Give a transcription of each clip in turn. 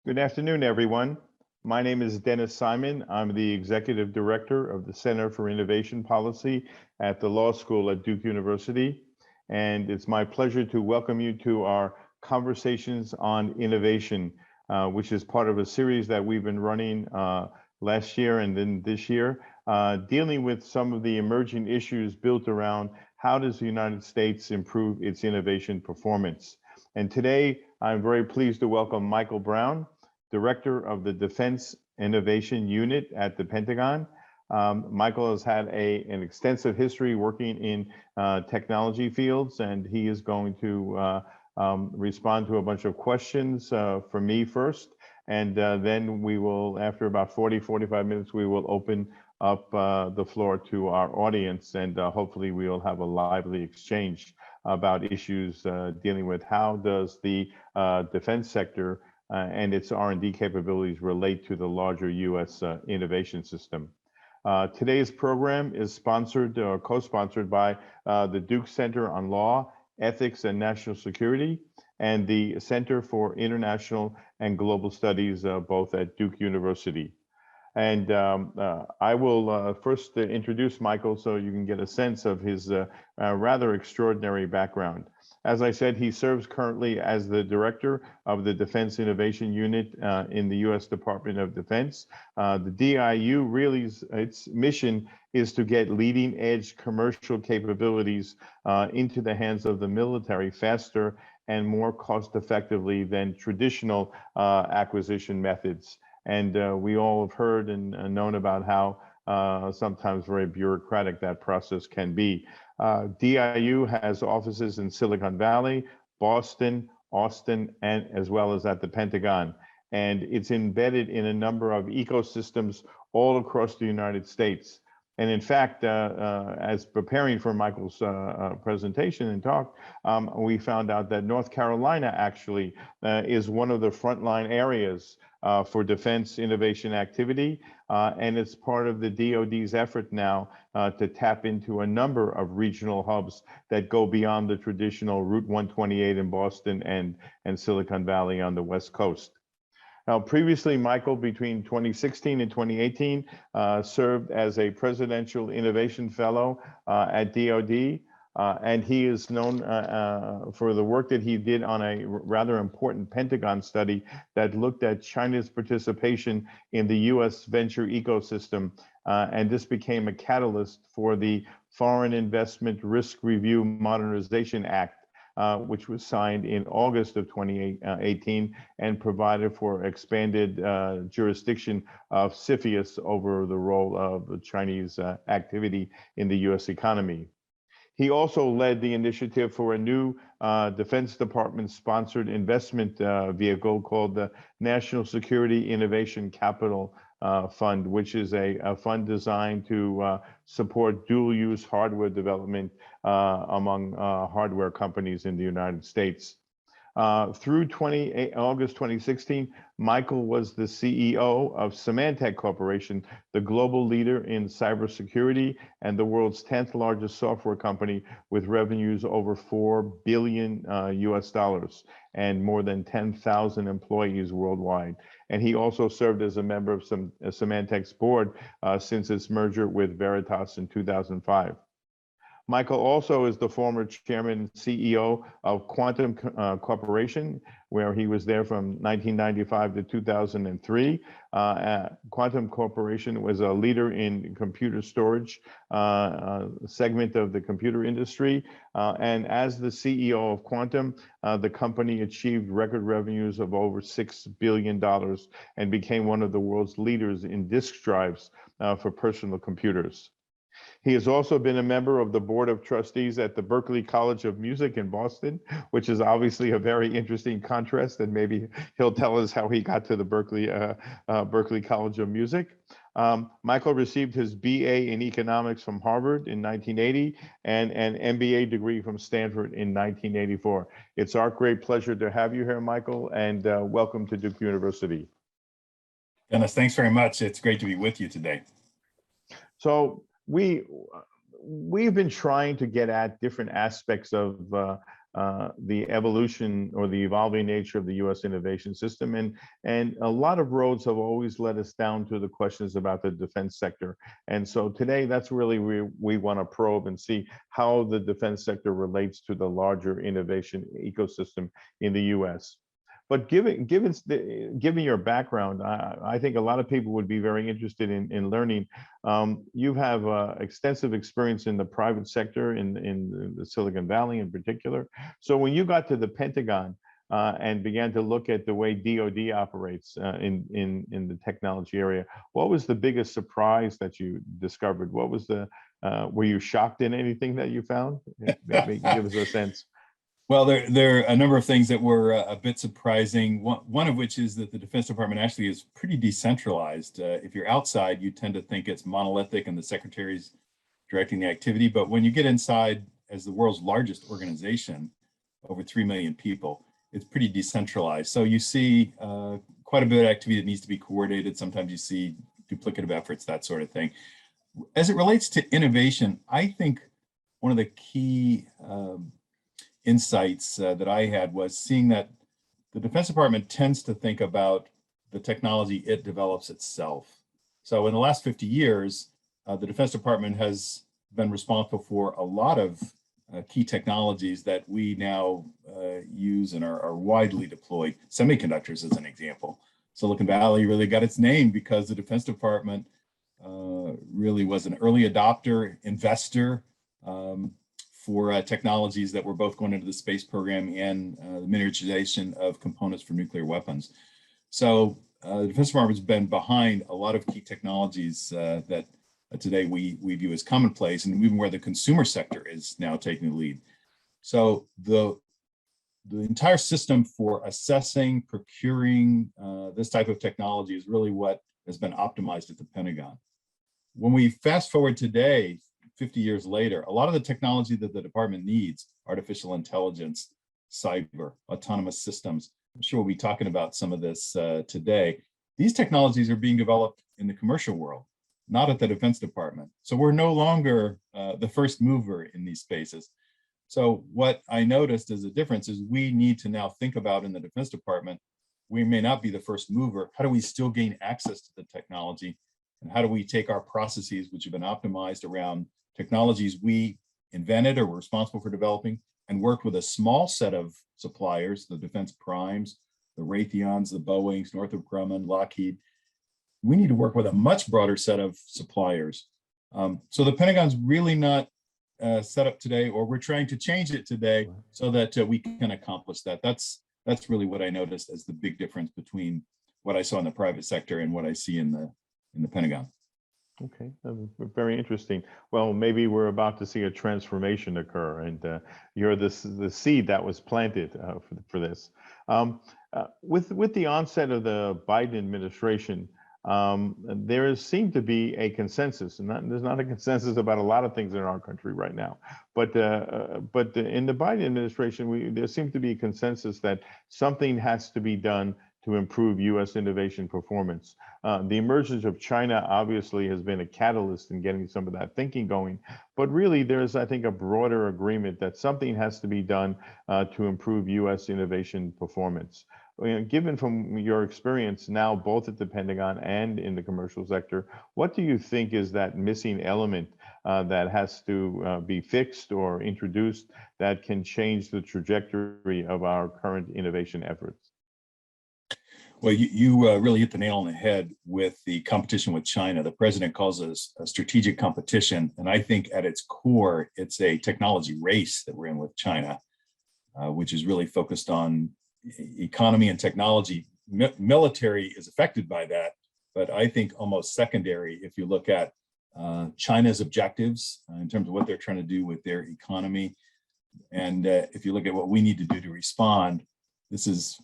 Good afternoon, everyone. My name is Denis Simon. I'm the Executive Director of the Center for Innovation Policy at the Law School at Duke University. And it's my pleasure to welcome you to our Conversations on Innovation, which is part of a series that we've been running last year and then this year, dealing with some of the emerging issues built around how does the United States improve its innovation performance. And today, I'm very pleased to welcome Michael Brown, Director of the Defense Innovation Unit at the Pentagon. Michael has had an extensive history working in technology fields, and he is going to respond to a bunch of questions for me first. And then we will, after about 45 minutes, we will open up the floor to our audience, and hopefully we will have a lively exchange about issues dealing with how does the defense sector and its R&D capabilities relate to the larger U.S. Innovation system. Today's program is sponsored or co-sponsored by the Duke Center on Law, Ethics, and National Security, and the Center for International and Global Studies, both at Duke University. And I will first introduce Michael so you can get a sense of his rather extraordinary background. As I said, he serves currently as the director of the Defense Innovation Unit in the U.S. Department of Defense. The DIU really, its mission is to get leading edge commercial capabilities into the hands of the military faster and more cost effectively than traditional acquisition methods. And we all have heard and known about how sometimes very bureaucratic that process can be. DIU has offices in Silicon Valley, Boston, Austin, and as well as at the Pentagon. And it's embedded in a number of ecosystems all across the United States. And in fact, as preparing for Michael's presentation and talk, we found out that North Carolina actually is one of the frontline areas for defense innovation activity, and it's part of the DoD's effort now to tap into a number of regional hubs that go beyond the traditional Route 128 in Boston and Silicon Valley on the West Coast. Now, previously, Michael, between 2016 and 2018, served as a Presidential Innovation Fellow at DoD. And he is known for the work that he did on a rather important Pentagon study that looked at China's participation in the U.S. venture ecosystem. And this became a catalyst for the Foreign Investment Risk Review Modernization Act, which was signed in August of 2018 and provided for expanded jurisdiction of CFIUS over the role of Chinese activity in the U.S. economy. He also led the initiative for a new Defense Department-sponsored investment vehicle called the National Security Innovation Capital Fund, which is a fund designed to support dual-use hardware development among hardware companies in the United States. Through August 2016, Michael was the CEO of Symantec Corporation, the global leader in cybersecurity and the world's 10th largest software company with revenues over $4 billion US dollars and more than 10,000 employees worldwide. And he also served as a member of Symantec's board since its merger with Veritas in 2005. Michael also is the former chairman and CEO of Quantum Corporation, where he was there from 1995 to 2003. Quantum Corporation was a leader in computer storage segment of the computer industry. And as the CEO of Quantum, the company achieved record revenues of over $6 billion and became one of the world's leaders in disk drives for personal computers. He has also been a member of the Board of Trustees at the Berklee College of Music in Boston, which is obviously a very interesting contrast, and maybe he'll tell us how he got to the Berklee College of Music. Michael received his BA in economics from Harvard in 1980 and an MBA degree from Stanford in 1984. It's our great pleasure to have you here, Michael, and welcome to Duke University. Dennis, thanks very much. It's great to be with you today. So we've been trying to get at different aspects of the evolution or the evolving nature of the U.S. innovation system. And a lot of roads have always led us down to the questions about the defense sector. And so today, that's really where we want to probe and see how the defense sector relates to the larger innovation ecosystem in the U.S. But given your background, I think a lot of people would be very interested in learning. You have extensive experience in the private sector, in the Silicon Valley in particular. So when you got to the Pentagon and began to look at the way DoD operates in the technology area, what was the biggest surprise that you discovered? What was were you shocked in anything that you found? Maybe give us a sense. Well, there are a number of things that were a bit surprising. One of which is that the Defense Department actually is pretty decentralized. If you're outside, you tend to think it's monolithic and the secretary's directing the activity. But when you get inside, as the world's largest organization, over 3 million people, it's pretty decentralized. So you see quite a bit of activity that needs to be coordinated. Sometimes you see duplicative efforts, that sort of thing. As it relates to innovation, I think one of the key insights that I had was seeing that the Defense Department tends to think about the technology it develops itself. So in the last 50 years, the Defense Department has been responsible for a lot of key technologies that we now use and are widely deployed. Semiconductors, as an example. Silicon Valley really got its name because the Defense Department really was an early adopter, investor, for technologies that were both going into the space program and the miniaturization of components for nuclear weapons. So the Defense Department has been behind a lot of key technologies that today we view as commonplace, and even where the consumer sector is now taking the lead. So the entire system for assessing, procuring this type of technology is really what has been optimized at the Pentagon. When we fast forward today, 50 years later, a lot of the technology that the department needs, artificial intelligence, cyber, autonomous systems, I'm sure we'll be talking about some of this today. These technologies are being developed in the commercial world, not at the Defense Department. So we're no longer the first mover in these spaces. So what I noticed as a difference is we need to now think about in the Defense Department, we may not be the first mover. How do we still gain access to the technology? And how do we take our processes, which have been optimized around technologies we invented or were responsible for developing, and worked with a small set of suppliers, the defense primes, the Raytheons, the Boeings, Northrop Grumman, Lockheed. We need to work with a much broader set of suppliers. So the Pentagon's really not set up today, or we're trying to change it today so that we can accomplish that. That's really what I noticed as the big difference between what I saw in the private sector and what I see in the Pentagon. Okay, very interesting. Well, maybe we're about to see a transformation occur, and you're the seed that was planted for this. With the onset of the Biden administration, there seemed to be a consensus, and there's not a consensus about a lot of things in our country right now. But in the Biden administration, there seems to be a consensus that something has to be done to improve U.S. innovation performance. The emergence of China obviously has been a catalyst in getting some of that thinking going, but really there's, I think, a broader agreement that something has to be done to improve U.S. innovation performance. Given from your experience now, both at the Pentagon and in the commercial sector, what do you think is that missing element that has to be fixed or introduced that can change the trajectory of our current innovation efforts? Well, you really hit the nail on the head with the competition with China. The president calls it a strategic competition. And I think at its core, it's a technology race that we're in with China, which is really focused on economy and technology. Military is affected by that, but I think almost secondary if you look at China's objectives in terms of what they're trying to do with their economy. And if you look at what we need to do to respond, this is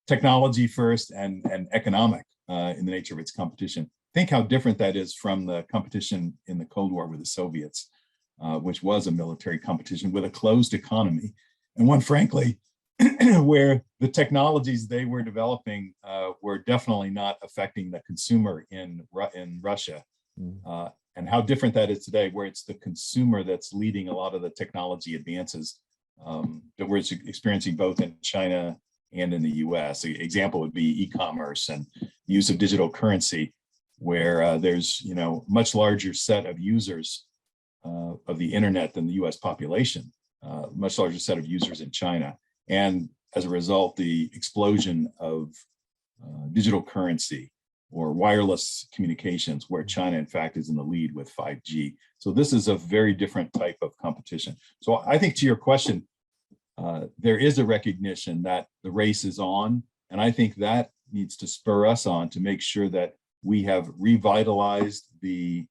technology first and economic in the nature of its competition. Think how different that is from the competition in the Cold War with the Soviets, which was a military competition with a closed economy, and one, frankly, where the technologies they were developing were definitely not affecting the consumer in Russia. And how different that is today, where it's the consumer that's leading a lot of the technology advances that we're experiencing both in China and in the US. An example would be e-commerce and use of digital currency, where there's much larger set of users of the internet than the US population, much larger set of users in China. And as a result, the explosion of digital currency or wireless communications, where China, in fact, is in the lead with 5G. So this is a very different type of competition. So I think, to your question, there is a recognition that the race is on, and I think that needs to spur us on to make sure that we have revitalized the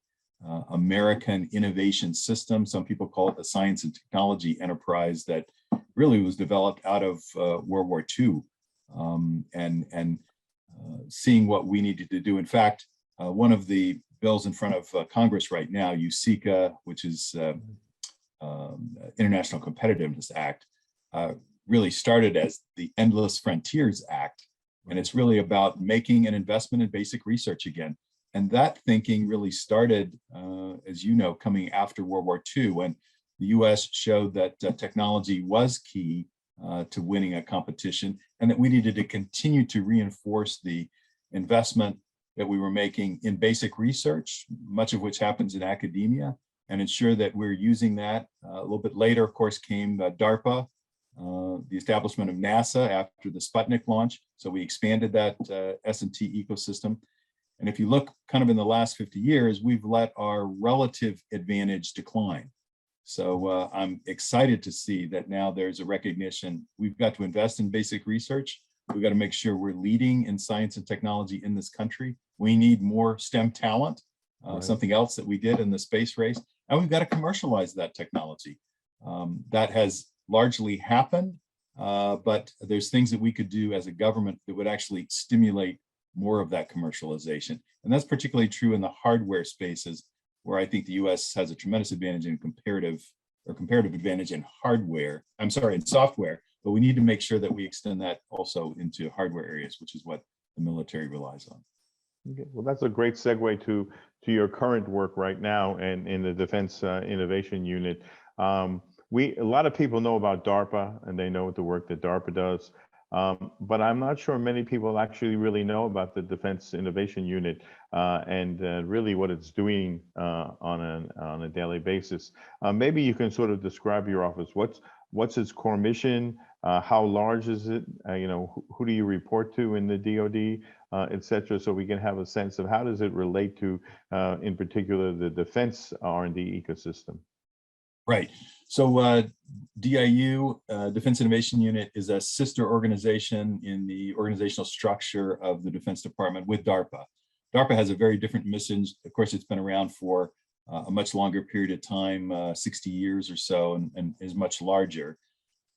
American innovation system. Some people call it the science and technology enterprise that really was developed out of World War II, and seeing what we needed to do. In fact, one of the bills in front of Congress right now, USICA, which is International Competitiveness Act, really started as the Endless Frontiers Act. And it's really about making an investment in basic research again. And that thinking really started, as you know, coming after World War II, when the US showed that technology was key to winning a competition, and that we needed to continue to reinforce the investment that we were making in basic research, much of which happens in academia, and ensure that we're using that. A little bit later, of course, came DARPA, the establishment of NASA after the Sputnik launch. So we expanded that S&T ecosystem. And if you look kind of in the last 50 years, we've let our relative advantage decline. So I'm excited to see that now there's a recognition. We've got to invest in basic research. We've got to make sure we're leading in science and technology in this country. We need more STEM talent, something else that we did in the space race. And we've got to commercialize that technology. That has largely happened, but there's things that we could do as a government that would actually stimulate more of that commercialization. And that's particularly true in the hardware spaces, where I think the US has a tremendous advantage in comparative advantage in in software, but we need to make sure that we extend that also into hardware areas, which is what the military relies on. Okay. Well, that's a great segue to your current work right now and in the Defense Innovation Unit. A lot of people know about DARPA, and they know the work that DARPA does. But I'm not sure many people actually really know about the Defense Innovation Unit and really what it's doing on a daily basis. Maybe you can sort of describe your office. What's its core mission? How large is it? Who do you report to in the DoD, et cetera, so we can have a sense of how does it relate to, in particular, the defense R&D ecosystem. Right. So DIU, Defense Innovation Unit, is a sister organization in the organizational structure of the Defense Department with DARPA. DARPA has a very different mission. Of course, it's been around for a much longer period of time, 60 years or so, and is much larger.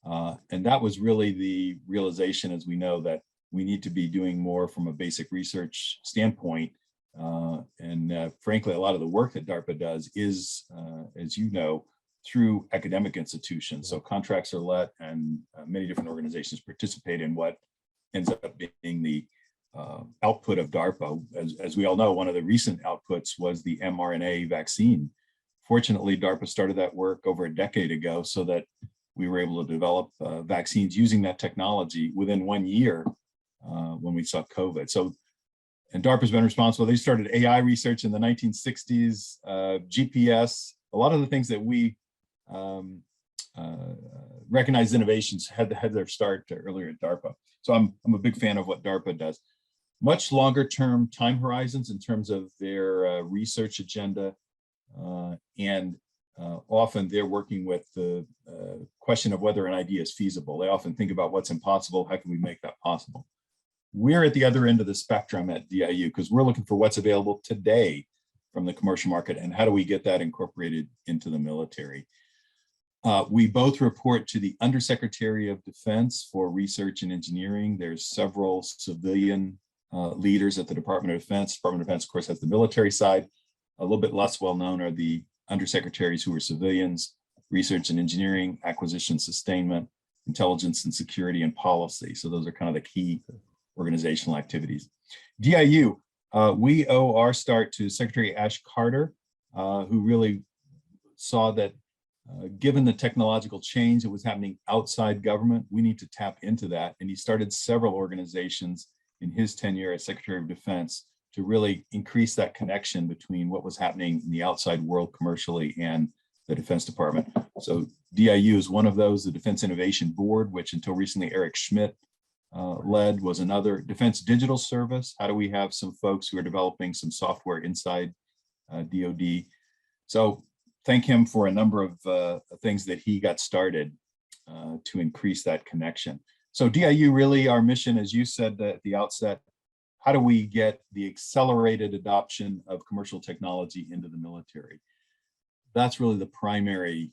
And that was really the realization, as we know, that we need to be doing more from a basic research standpoint. And frankly, a lot of the work that DARPA does is, as you know, through academic institutions. So contracts are let, and many different organizations participate in what ends up being the output of DARPA. As we all know, one of the recent outputs was the mRNA vaccine. Fortunately, DARPA started that work over a decade ago so that we were able to develop vaccines using that technology within 1 year when we saw COVID. So, and DARPA's been responsible. They started AI research in the 1960s, GPS, a lot of the things that we recognized innovations had their start earlier at DARPA. So I'm a big fan of what DARPA does. Much longer term time horizons in terms of their research agenda, and often they're working with the question of whether an idea is feasible. They often think about what's impossible, how can we make that possible? We're at the other end of the spectrum at DIU because we're looking for what's available today from the commercial market and how do we get that incorporated into the military. We both report to the Undersecretary of Defense for Research and Engineering. There's several civilian leaders at the Department of Defense. Department of Defense, of course, has the military side. A little bit less well known are the undersecretaries who are civilians: research and engineering, acquisition, sustainment, intelligence and security, and policy. So those are kind of the key organizational activities. DIU, we owe our start to Secretary Ash Carter, who really saw that given the technological change that was happening outside government, we need to tap into that. And he started several organizations in his tenure as Secretary of Defense to really increase that connection between what was happening in the outside world commercially and the Defense Department. So DIU is one of those. The Defense Innovation Board, which until recently Eric Schmidt led, was another. Defense Digital Service. How do we have some folks who are developing some software inside DoD? So thank him for a number of things that he got started to increase that connection. So DIU, really our mission, as you said at the outset, how do we get the accelerated adoption of commercial technology into the military? That's really the primary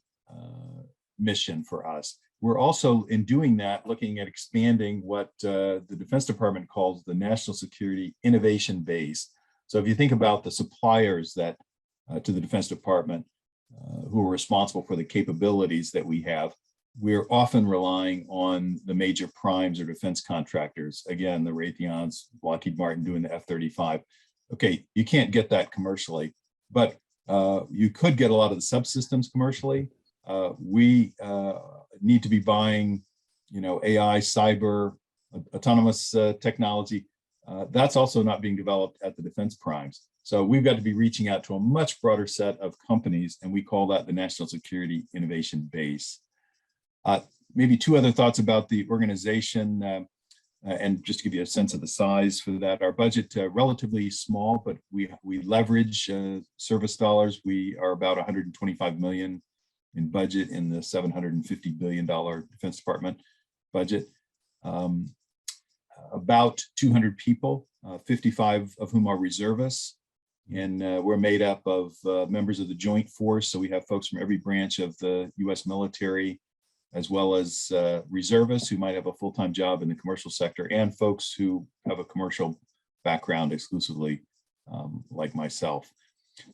mission for us. We're also, in doing that, looking at expanding what the Defense Department calls the National Security Innovation Base. So if you think about the suppliers that to the Defense Department who are responsible for the capabilities that we have, we're often relying on the major primes or defense contractors. Again, the Raytheons, Lockheed Martin doing the F-35. Okay, you can't get that commercially, but you could get a lot of the subsystems commercially. We need to be buying, AI, cyber, autonomous technology. That's also not being developed at the defense primes. So we've got to be reaching out to a much broader set of companies, and we call that the National Security Innovation Base. Maybe two other thoughts about the organization, and just to give you a sense of the size for that. Our budget relatively small, but we leverage service dollars. We are about 125 million in budget in the $750 billion Defense Department budget. About 200 people, 55 of whom are reservists. And we're made up of members of the Joint Force. So we have folks from every branch of the US military, as well as reservists who might have a full-time job in the commercial sector, and folks who have a commercial background exclusively, like myself.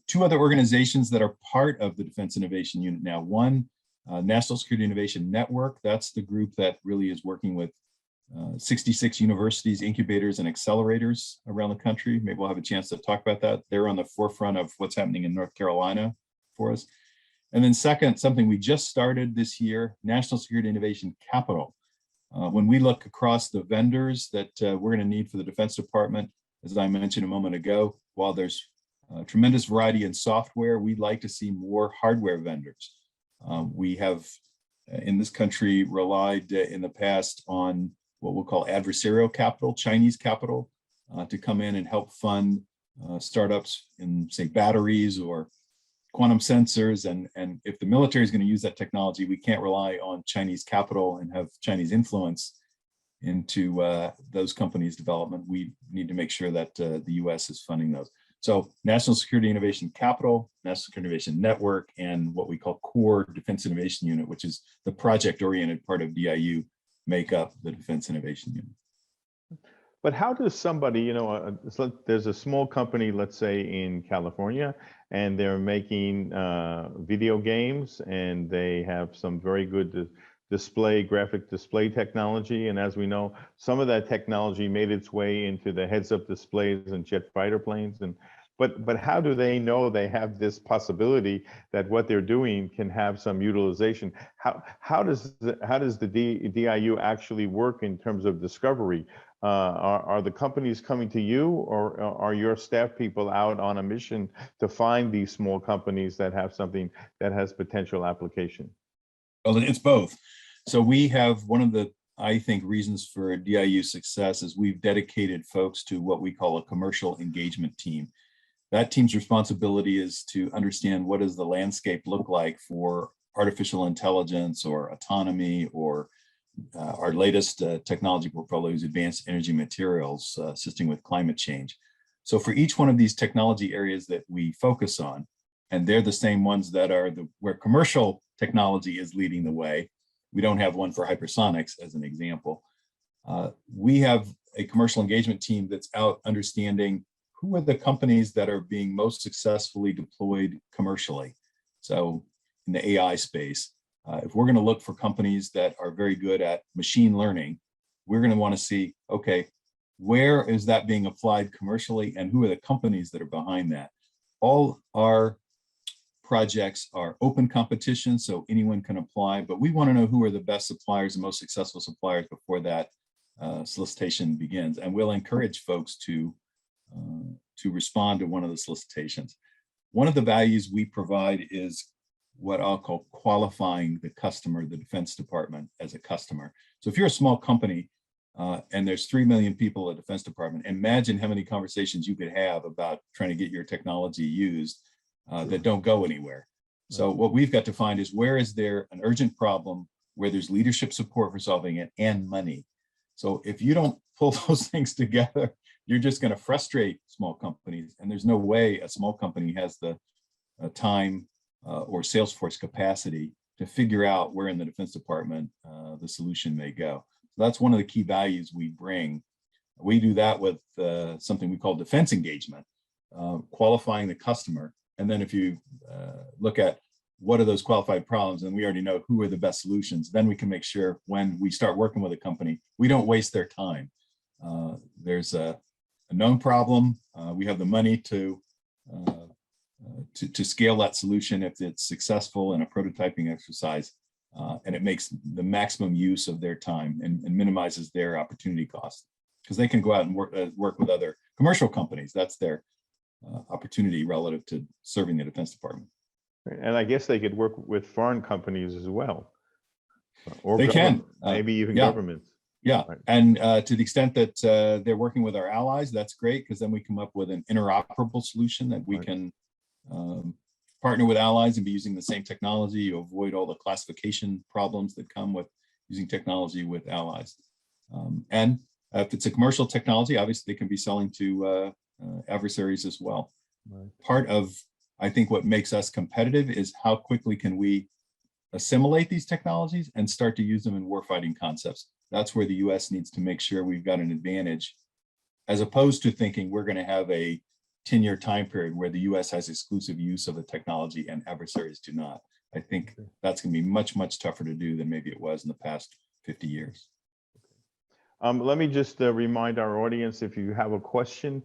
Two other organizations that are part of the Defense Innovation Unit now. One, National Security Innovation Network. That's the group that really is working with 66 universities, incubators, and accelerators around the country. Maybe we'll have a chance to talk about that. They're on the forefront of what's happening in North Carolina for us. And then second, something we just started this year, National Security Innovation Capital. When we look across the vendors that we're going to need for the Defense Department, as I mentioned a moment ago, while there's tremendous variety in software, we'd like to see more hardware vendors. We have, in this country, relied in the past on what we'll call adversarial capital, Chinese capital, to come in and help fund startups in, say, batteries or quantum sensors. And if the military is going to use that technology, we can't rely on Chinese capital and have Chinese influence into those companies' development. We need to make sure that the US is funding those. So National Security Innovation Capital, National Security Innovation Network, and what we call Core Defense Innovation Unit, which is the project-oriented part of DIU, make up the Defense Innovation Unit. But how does somebody, there's a small company, let's say in California, and they're making video games, and they have some very good graphic display technology. And as we know, some of that technology made its way into the heads-up displays and jet fighter planes. But how do they know they have this possibility that what they're doing can have some utilization? How does the DIU actually work in terms of discovery? Are the companies coming to you, or are your staff people out on a mission to find these small companies that have something that has potential application? Well, it's both. So we have one of the, I think, reasons for DIU success is we've dedicated folks to what we call a commercial engagement team. That team's responsibility is to understand what does the landscape look like for artificial intelligence or autonomy, or our latest technology portfolio is advanced energy materials, assisting with climate change. So for each one of these technology areas that we focus on, and they're the same ones that are where commercial technology is leading the way. We don't have one for hypersonics as an example. We have a commercial engagement team that's out understanding who are the companies that are being most successfully deployed commercially. So in the AI space, if we're going to look for companies that are very good at machine learning, we're going to want to see, okay, where is that being applied commercially, and who are the companies that are behind that? All our projects are open competition, so anyone can apply, but we want to know who are the best suppliers and most successful suppliers before that solicitation begins. And we'll encourage folks to respond to one of the solicitations. One of the values we provide is what I'll call qualifying the customer, the Defense Department, as a customer. So if you're a small company and there's 3 million people at the Defense Department, imagine how many conversations you could have about trying to get your technology used that don't go anywhere. So what we've got to find is, where is there an urgent problem where there's leadership support for solving it and money? So if you don't pull those things together, you're just going to frustrate small companies. And there's no way a small company has the time or Salesforce capacity to figure out where in the Defense Department the solution may go. So that's one of the key values we bring. We do that with something we call defense engagement, qualifying the customer. And then if you look at what are those qualified problems, and we already know who are the best solutions, then we can make sure when we start working with a company, we don't waste their time. There's a known problem. We have the money to scale that solution if it's successful in a prototyping exercise, and it makes the maximum use of their time and minimizes their opportunity cost, because they can go out and work with other commercial companies. That's their opportunity relative to serving the Defense Department. And I guess they could work with foreign companies as well. Or they can. Maybe even yeah. governments. Yeah, right. And to the extent that they're working with our allies, that's great, because then we come up with an interoperable solution that we right. can partner with allies and be using the same technology. You avoid all the classification problems that come with using technology with allies. And if it's a commercial technology, obviously they can be selling to adversaries as well. Right. Part of, I think, what makes us competitive is how quickly can we assimilate these technologies and start to use them in warfighting concepts. That's where the US needs to make sure we've got an advantage, as opposed to thinking we're going to have a 10-year time period where the US has exclusive use of the technology and adversaries do not. I think that's going to be much, much tougher to do than maybe it was in the past 50 years. Let me just remind our audience, if you have a question,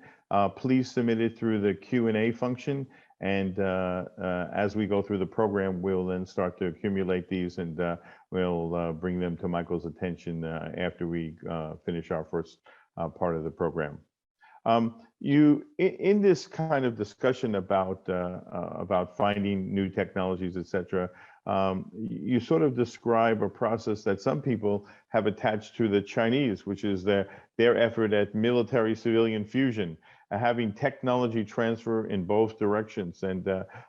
please submit it through the Q&A function. And as we go through the program, we'll then start to accumulate these, and we'll bring them to Michael's attention after we finish our first part of the program. In this kind of discussion about finding new technologies, etc., you sort of describe a process that some people have attached to the Chinese, which is their effort at military-civilian fusion, having technology transfer in both directions. And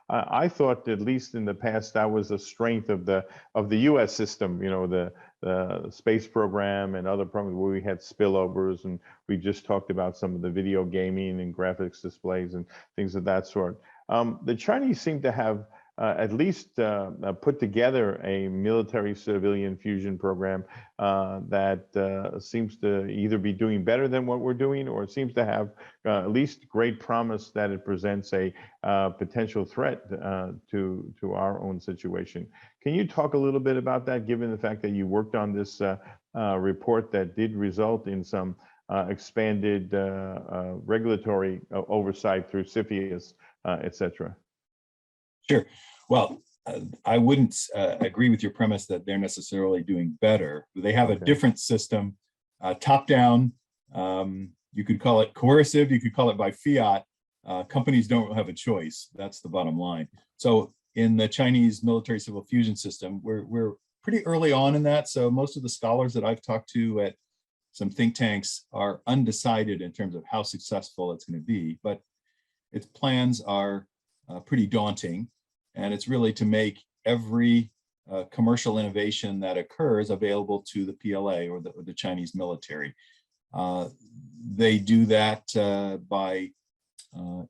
I thought, at least in the past, that was a strength of the U.S. system. You know, the space program and other programs where we had spillovers, and we just talked about some of the video gaming and graphics displays and things of that sort. The Chinese seem to have at least put together a military-civilian fusion program that seems to either be doing better than what we're doing, or seems to have at least great promise that it presents a potential threat to our own situation. Can you talk a little bit about that, given the fact that you worked on this report that did result in some expanded regulatory oversight through CFIUS, et cetera? Sure. Well, I wouldn't agree with your premise that they're necessarily doing better. They have a different system, top-down. You could call it coercive. You could call it by fiat. Companies don't have a choice. That's the bottom line. So in the Chinese military civil fusion system, we're pretty early on in that. So most of the scholars that I've talked to at some think tanks are undecided in terms of how successful it's going to be, but its plans are pretty daunting. And it's really to make every commercial innovation that occurs available to the PLA or the Chinese military. They do that by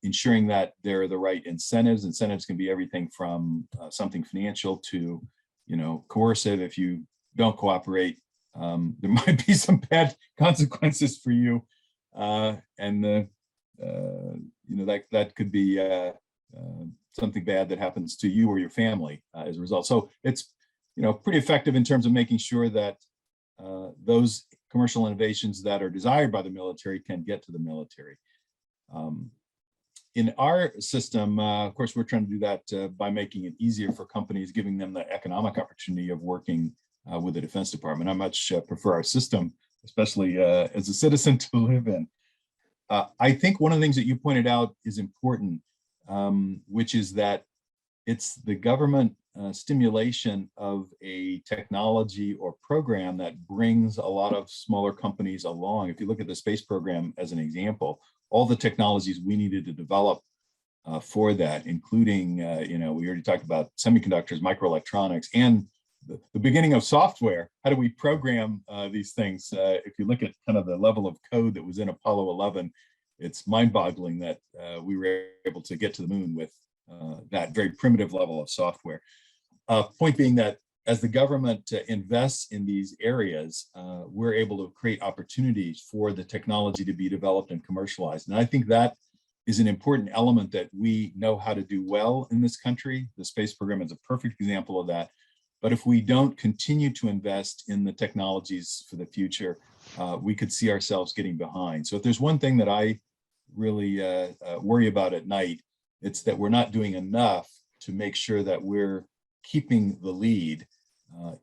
ensuring that there are the right incentives. Incentives can be everything from something financial to, coercive. If you don't cooperate, there might be some bad consequences for you, and that could be something bad that happens to you or your family as a result. So it's pretty effective in terms of making sure that those commercial innovations that are desired by the military can get to the military. in our system, of course, we're trying to do that by making it easier for companies, giving them the economic opportunity of working with the Defense Department. I much prefer our system, especially as a citizen, to live in. I think one of the things that you pointed out is important, which is that it's the government stimulation of a technology or program that brings a lot of smaller companies along. If you look at the space program as an example, all the technologies we needed to develop for that, including, we already talked about semiconductors, microelectronics, and the beginning of software. How do we program these things? If you look at kind of the level of code that was in Apollo 11, it's mind-boggling that we were able to get to the moon with that very primitive level of software. Point being that as the government invests in these areas, we're able to create opportunities for the technology to be developed and commercialized. And I think that is an important element that we know how to do well in this country. The space program is a perfect example of that. But if we don't continue to invest in the technologies for the future, we could see ourselves getting behind. So if there's one thing that I really worry about at night, it's that we're not doing enough to make sure that we're keeping the lead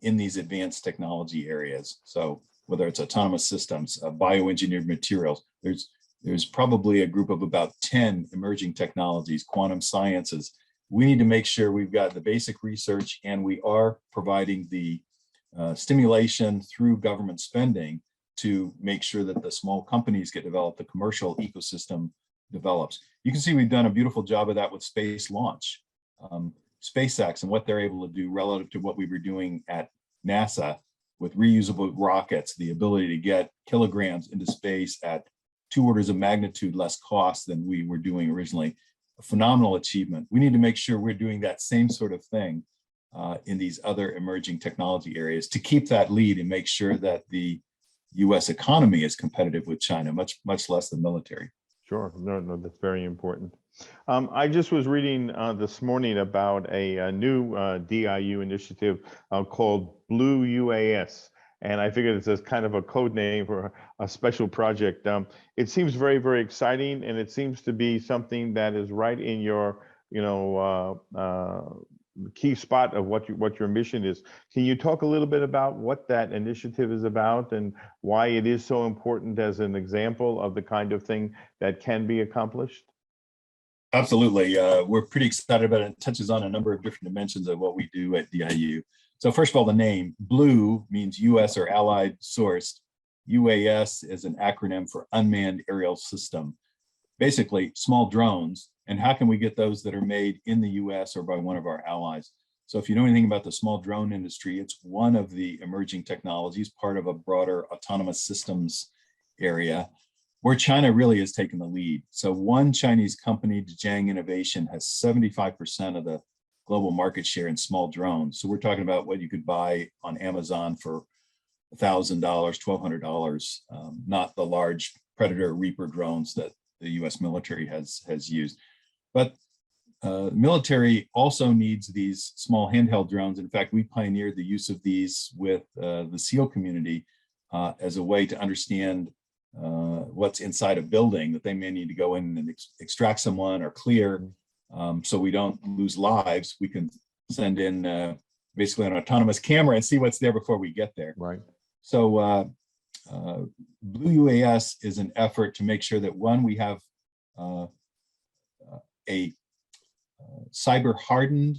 in these advanced technology areas. So whether it's autonomous systems, bioengineered materials, there's probably a group of about 10 emerging technologies, quantum sciences. We need to make sure we've got the basic research and we are providing the stimulation through government spending to make sure that the small companies get developed, the commercial ecosystem develops. You can see we've done a beautiful job of that with space launch. SpaceX and what they're able to do relative to what we were doing at NASA with reusable rockets, the ability to get kilograms into space at 2 orders of magnitude less cost than we were doing originally. A phenomenal achievement. We need to make sure we're doing that same sort of thing in these other emerging technology areas to keep that lead and make sure that the US economy is competitive with China, much less the military. Sure, no, that's very important. I just was reading this morning about a new DIU initiative called Blue UAS. And I figured it's a kind of a code name for a special project. It seems very, very exciting, and it seems to be something that is right in your, key spot of what your mission is. Can you talk a little bit about what that initiative is about and why it is so important as an example of the kind of thing that can be accomplished? Absolutely. We're pretty excited about it. It touches on a number of different dimensions of what we do at DIU. So first of all, the name Blue means US or allied sourced. UAS is an acronym for unmanned aerial system. Basically, small drones. And how can we get those that are made in the US or by one of our allies? So if you know anything about the small drone industry, it's one of the emerging technologies, part of a broader autonomous systems area, where China really has taken the lead. So one Chinese company, NSA Innovation, has 75% of the global market share in small drones. So we're talking about what you could buy on Amazon for $1,000, $1,200, not the large Predator Reaper drones that the US military has used. But military also needs these small handheld drones. In fact, we pioneered the use of these with the SEAL community as a way to understand what's inside a building that they may need to go in and extract someone or clear. So we don't lose lives. We can send in basically an autonomous camera and see what's there before we get there. Right. So Blue UAS is an effort to make sure that, one, we have a cyber hardened,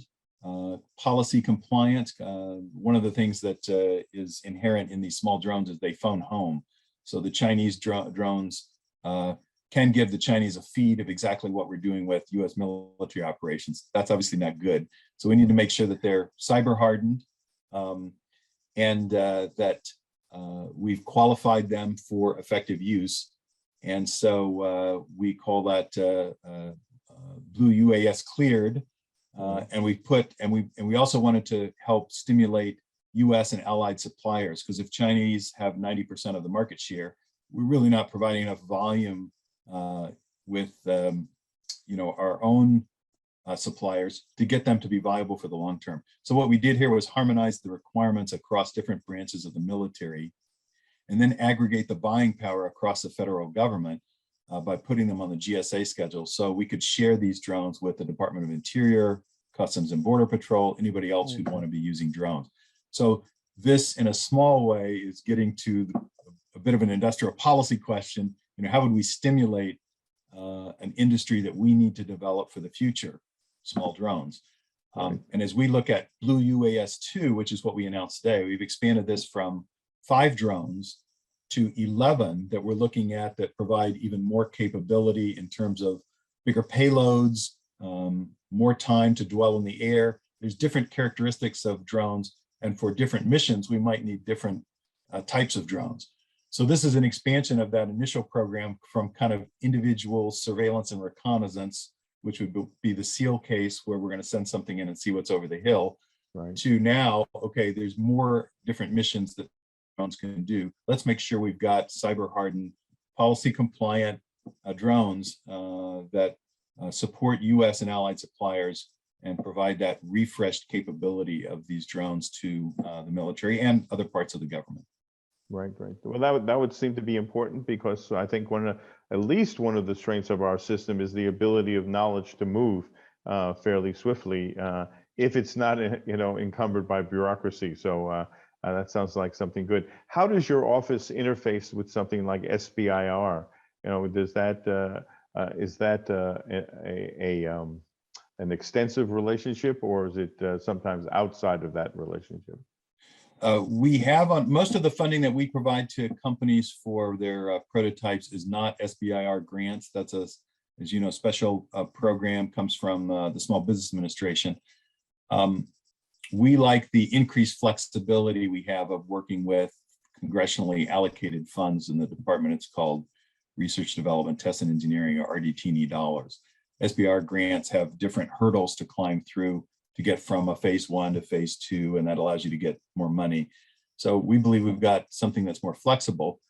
policy compliant. One of the things that is inherent in these small drones is they phone home. So the Chinese drones can give the Chinese a feed of exactly what we're doing with US military operations. That's obviously not good. So we need to make sure that they're cyber hardened and that we've qualified them for effective use. And so we call that Blue UAS cleared. And we also wanted to help stimulate US and allied suppliers, because if Chinese have 90% of the market share, we're really not providing enough volume with our own suppliers to get them to be viable for the long term. So what we did here was harmonize the requirements across different branches of the military, and then aggregate the buying power across the federal government by putting them on the GSA schedule. So we could share these drones with the Department of Interior, Customs and Border Patrol, anybody else who'd want to be using drones. So this, in a small way, is getting to a bit of an industrial policy question. How would we stimulate an industry that we need to develop for the future, small drones? And as we look at Blue UAS 2, which is what we announced today, we've expanded this from 5 drones to 11 that we're looking at that provide even more capability in terms of bigger payloads, more time to dwell in the air. There's different characteristics of drones, and for different missions, we might need different types of drones. So this is an expansion of that initial program from kind of individual surveillance and reconnaissance, which would be the SEAL case where we're going to send something in and see what's over the hill, to now, okay, there's more different missions that drones can do. Let's make sure we've got cyber hardened, policy compliant drones that support US and allied suppliers and provide that refreshed capability of these drones to the military and other parts of the government. Right. Well, that would seem to be important, because I think at least one of the strengths of our system is the ability of knowledge to move fairly swiftly if it's not encumbered by bureaucracy. So that sounds like something good. How does your office interface with something like SBIR? Does that is that an extensive relationship, or is it sometimes outside of that relationship? We have on most of the funding that we provide to companies for their prototypes is not SBIR grants. That's as you know, special program, comes from the Small Business Administration. We like the increased flexibility we have of working with congressionally allocated funds in the department. It's called Research, Development, Test, and Engineering, or RDT&E dollars. SBIR grants have different hurdles to climb through to get from a phase 1 to phase 2, and that allows you to get more money. So we believe we've got something that's more flexible,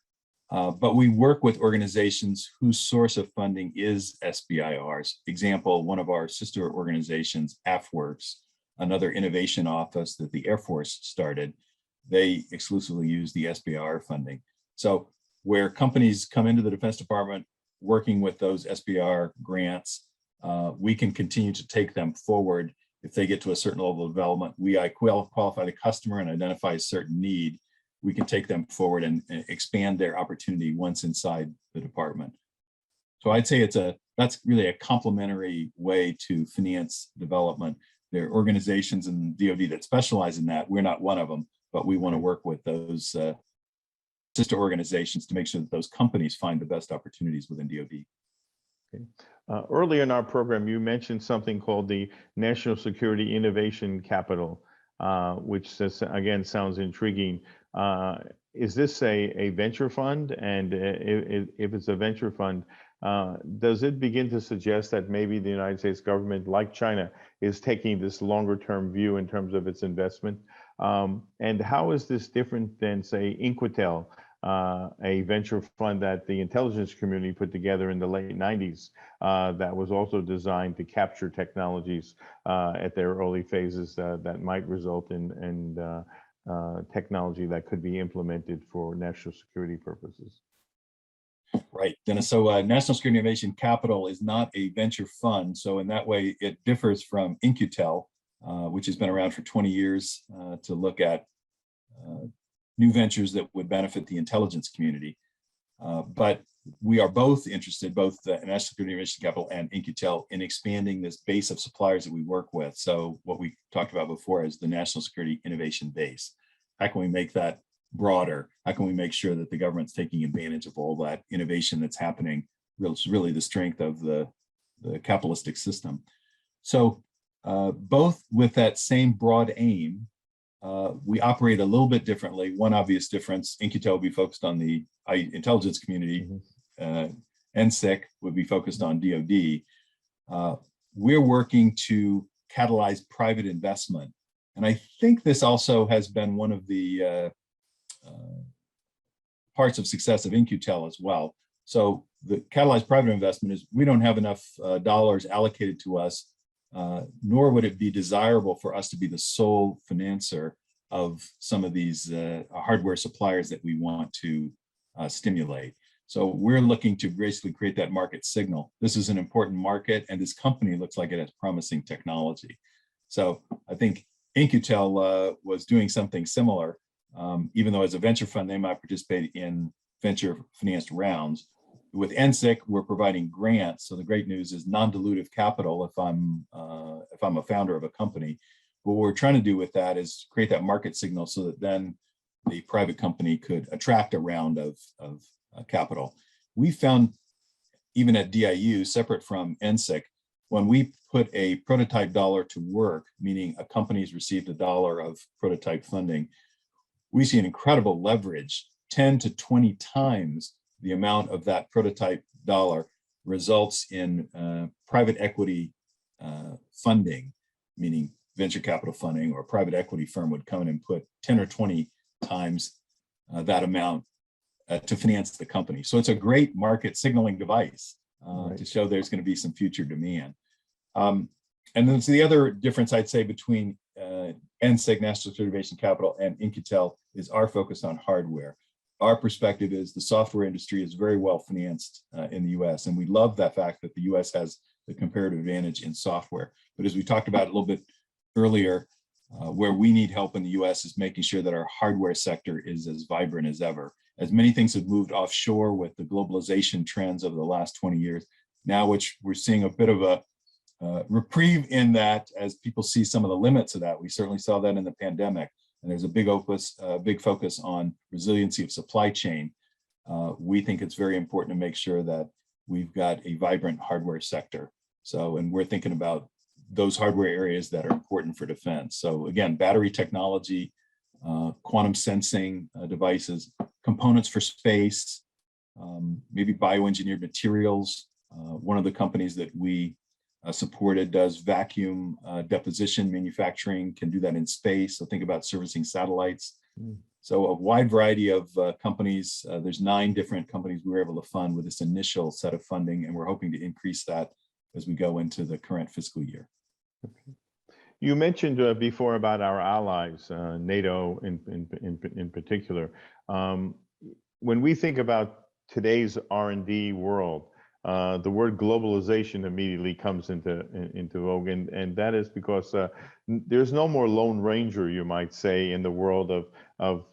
but we work with organizations whose source of funding is SBIR's. Example, one of our sister organizations, AFWorks, another innovation office that the Air Force started, they exclusively use the SBIR funding. So where companies come into the Defense Department working with those SBIR grants, we can continue to take them forward. If they get to a certain level of development, we qualify the customer and identify a certain need, we can take them forward and expand their opportunity once inside the department. So I'd say that's really a complementary way to finance development. There are organizations in DoD that specialize in that. We're not one of them, but we want to work with those sister organizations to make sure that those companies find the best opportunities within DoD. Okay. Early in our program, you mentioned something called the National Security Innovation Capital, which again sounds intriguing. Is this a venture fund? And if it's a venture fund, does it begin to suggest that maybe the United States government, like China, is taking this longer term view in terms of its investment? And how is this different than, say, Inquitel, a venture fund that the intelligence community put together in the late 90s that was also designed to capture technologies at their early phases that might result in technology that could be implemented for national security purposes? Right, Dennis. So National Security Innovation Capital is not a venture fund. So in that way, it differs from Inquitel, which has been around for 20 years to look at new ventures that would benefit the intelligence community. But we are both interested, both the National Security Innovation Capital and Inquitel, in expanding this base of suppliers that we work with. So what we talked about before is the National Security Innovation Base. How can we make that broader? How can we make sure that the government's taking advantage of all that innovation that's happening? It's really the strength of the capitalistic system. So both with that same broad aim, we operate a little bit differently. One obvious difference, Inquitel will be focused on the intelligence community. NSIC would be focused on DoD. We're working to catalyze private investment. And I think this also has been one of the parts of success of Inquitel as well. So the catalyzed private investment is we don't have enough dollars allocated to us, nor would it be desirable for us to be the sole financer of some of these hardware suppliers that we want to stimulate. So we're looking to basically create that market signal. This is an important market, and this company looks like it has promising technology. So I think In-Q-Tel was doing something similar, even though as a venture fund, they might participate in venture financed rounds. With NSIC, we're providing grants. So the great news is non-dilutive capital if I'm a founder of a company. What we're trying to do with that is create that market signal so that then the private company could attract a round of capital. We found, even at DIU, separate from NSIC, when we put a prototype dollar to work, meaning a company's received $1 of prototype funding, we see an incredible leverage. 10 to 20 times the amount of that prototype dollar results in private equity funding, meaning venture capital funding, or a private equity firm would come in and put 10 or 20 times that amount to finance the company. So it's a great market signaling device to show there's going to be some future demand. And then the other difference I'd say between NSIC, National Security Innovation Capital, and In-Q-Tel is our focus on hardware. Our perspective is the software industry is very well financed in the US, and we love that fact that the US has the comparative advantage in software. But as we talked about a little bit earlier, where we need help in the US is making sure that our hardware sector is as vibrant as ever. As many things have moved offshore with the globalization trends over the last 20 years, now which we're seeing a bit of a reprieve in that as people see some of the limits of that. We certainly saw that in the pandemic. And there's a big focus on resiliency of supply chain. We think it's very important to make sure that we've got a vibrant hardware sector. So, and we're thinking about those hardware areas that are important for defense. So again, battery technology, quantum sensing devices, components for space, maybe bioengineered materials. One of the companies that we supported does vacuum deposition manufacturing, can do that in space. So think about servicing satellites. So a wide variety of companies. There's 9 different companies we were able to fund with this initial set of funding, and we're hoping to increase that as we go into the current fiscal year. Okay. You mentioned before about our allies, NATO in particular. When we think about today's R&D world, the word globalization immediately comes into vogue, and that is because there's no more Lone Ranger, you might say, in the world of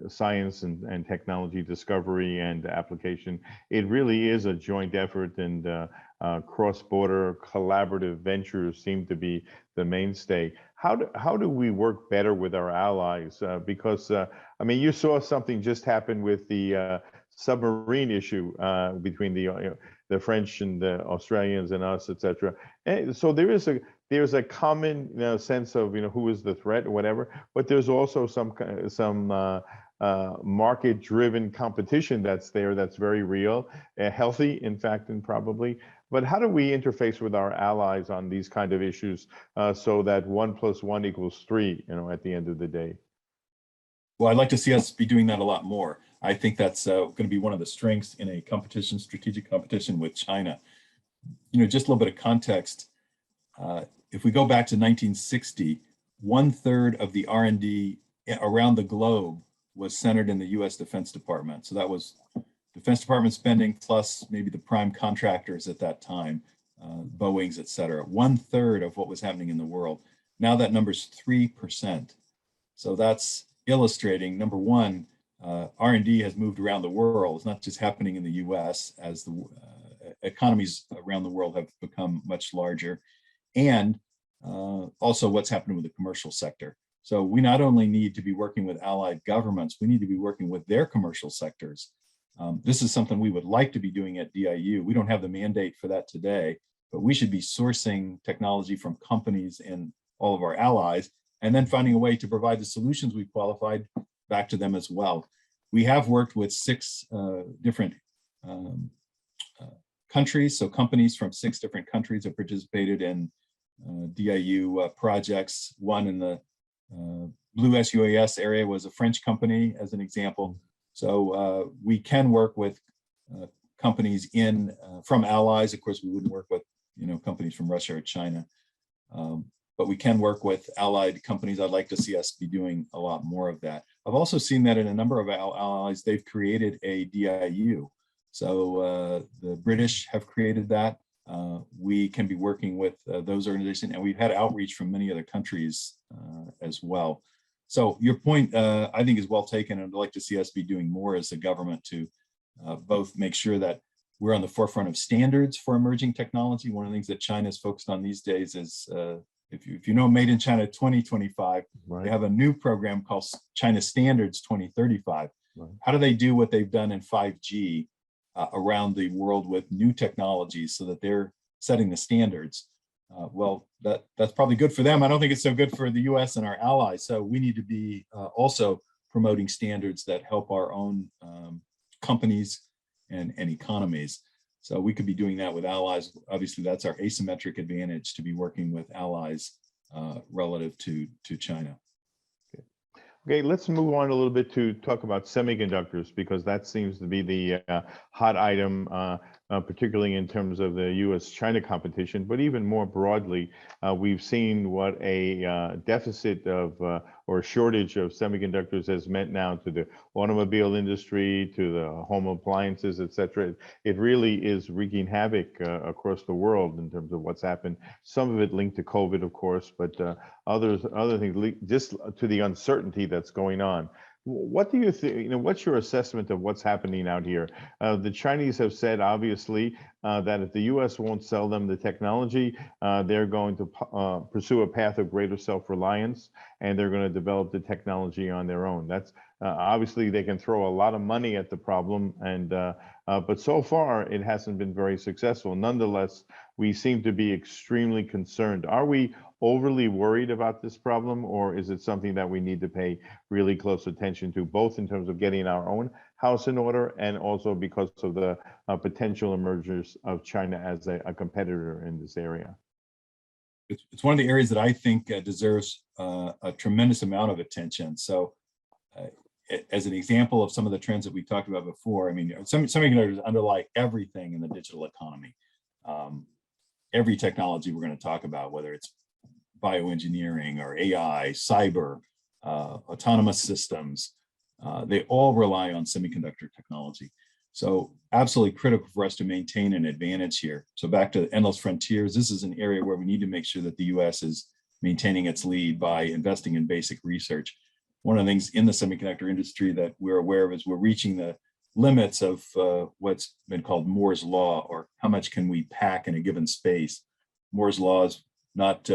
science and technology discovery and application. It really is a joint effort, and cross-border collaborative ventures seem to be the mainstay. How do we work better with our allies? Because I mean, you saw something just happen with the submarine issue between the French and the Australians and us, etc. And so there's a common sense of who is the threat or whatever, but there's also some market-driven competition that's there, that's very real, healthy, in fact, and probably. But how do we interface with our allies on these kind of issues so that 1 + 1 = 3, at the end of the day? Well, I'd like to see us be doing that a lot more. I think that's going to be one of the strengths in a competition, strategic competition with China. Just a little bit of context. If we go back to 1960, 1/3 of the R&D around the globe was centered in the US Defense Department. So that was Defense Department spending plus maybe the prime contractors at that time, Boeing's, et cetera. 1/3 of what was happening in the world. Now that number's 3%. So that's illustrating, number one, R&D has moved around the world. It's not just happening in the US as the economies around the world have become much larger. And also what's happening with the commercial sector. So we not only need to be working with allied governments, we need to be working with their commercial sectors. This is something we would like to be doing at DIU. We don't have the mandate for that today, but we should be sourcing technology from companies and all of our allies, and then finding a way to provide the solutions we've qualified back to them as well. We have worked with 6 different countries. So companies from 6 different countries have participated in DIU projects. One in the Blue SUAS area was a French company, as an example. So we can work with companies from allies. Of course, we wouldn't work with companies from Russia or China. But we can work with allied companies. I'd like to see us be doing a lot more of that. I've also seen that in a number of allies, they've created a DIU. So the British have created that. We can be working with those organizations, and we've had outreach from many other countries as well. So your point, I think, is well taken, and I'd like to see us be doing more as a government to both make sure that we're on the forefront of standards for emerging technology. One of the things that China is focused on these days is, if you know Made in China 2025, Right. they have a new program called China Standards 2035. Right. How do they do what they've done in 5G around the world with new technologies so that they're setting the standards? Well, that's probably good for them. I don't think it's so good for the US and our allies. So we need to be also promoting standards that help our own companies and economies. So we could be doing that with allies. Obviously, that's our asymmetric advantage, to be working with allies relative to China. Okay, let's move on a little bit to talk about semiconductors, because that seems to be the hot item, particularly in terms of the US-China competition. But even more broadly, we've seen what a deficit of or shortage of semiconductors has meant now to the automobile industry, to the home appliances, et cetera. It really is wreaking havoc across the world in terms of what's happened. Some of it linked to COVID, of course, but other things just to the uncertainty that's going on. What do you think? What's your assessment of what's happening out here? The Chinese have said, obviously, that if the U.S. won't sell them the technology, they're going to pursue a path of greater self-reliance, and they're going to develop the technology on their own. That's obviously they can throw a lot of money at the problem, and but so far it hasn't been very successful. Nonetheless, we seem to be extremely concerned. Are we overly worried about this problem, or is it something that we need to pay really close attention to, both in terms of getting our own house in order and also because of the potential emergence of China as a competitor in this area? It's one of the areas that I think deserves a tremendous amount of attention. So as an example of some of the trends that we talked about before, I mean, semiconductors underlie everything in the digital economy. Every technology we're going to talk about, whether it's bioengineering or AI, cyber, autonomous systems, they all rely on semiconductor technology. So absolutely critical for us to maintain an advantage here. So back to endless frontiers, this is an area where we need to make sure that the US is maintaining its lead by investing in basic research. One of the things in the semiconductor industry that we're aware of is we're reaching the limits of what's been called Moore's Law, or how much can we pack in a given space. Moore's Law is not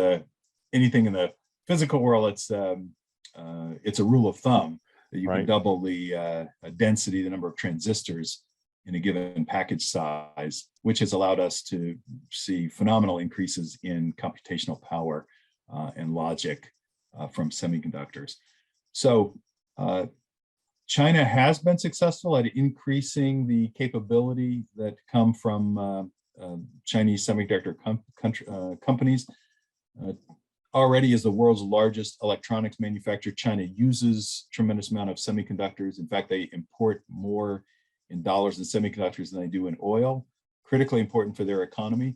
anything in the physical world. It's a rule of thumb that you can double the density, the number of transistors in a given package size, which has allowed us to see phenomenal increases in computational power and logic from semiconductors. So China has been successful at increasing the capability that come from Chinese semiconductor companies. Already is the world's largest electronics manufacturer. China uses tremendous amount of semiconductors. In fact, they import more in dollars in semiconductors than they do in oil, critically important for their economy.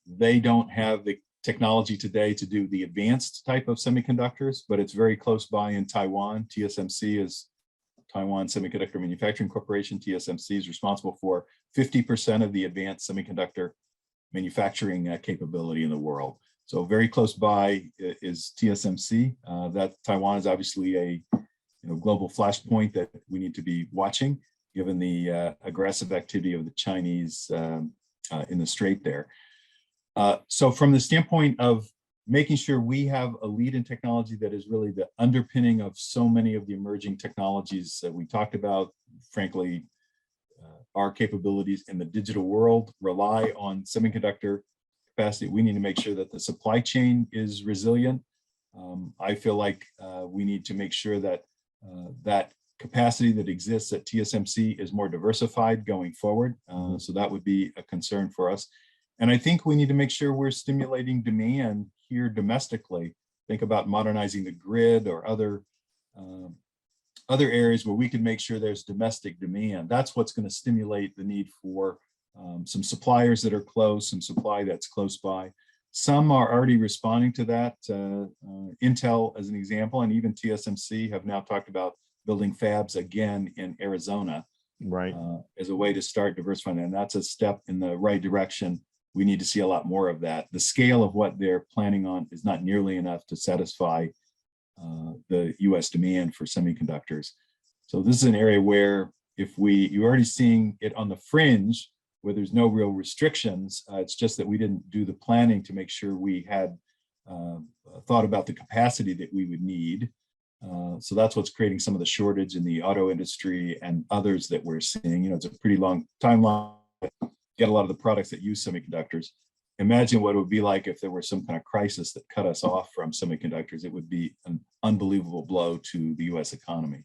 They don't have the technology today to do the advanced type of semiconductors, but it's very close by in Taiwan. TSMC is Taiwan Semiconductor Manufacturing Corporation. TSMC is responsible for 50% of the advanced semiconductor manufacturing capability in the world. So very close by is TSMC. That Taiwan is obviously a global flashpoint that we need to be watching, given the aggressive activity of the Chinese in the strait there. So from the standpoint of making sure we have a lead in technology that is really the underpinning of so many of the emerging technologies that we talked about, frankly, our capabilities in the digital world rely on semiconductor capacity. We need to make sure that the supply chain is resilient. I feel like we need to make sure that that capacity that exists at TSMC is more diversified going forward. So that would be a concern for us. And I think we need to make sure we're stimulating demand here domestically. Think about modernizing the grid or other areas where we can make sure there's domestic demand. That's what's going to stimulate the need for some suppliers that are close, some supply that's close by. Some are already responding to that. Intel, as an example, and even TSMC have now talked about building fabs again in Arizona. Right. as a way to start diversifying. And that's a step in the right direction. We need to see a lot more of that. The scale of what they're planning on is not nearly enough to satisfy the US demand for semiconductors. So this is an area where you're already seeing it on the fringe where there's no real restrictions. It's just that we didn't do the planning to make sure we had thought about the capacity that we would need. So that's what's creating some of the shortage in the auto industry and others that we're seeing. It's a pretty long timeline to get a lot of the products that use semiconductors. Imagine what it would be like if there were some kind of crisis that cut us off from semiconductors. It would be an unbelievable blow to the US economy.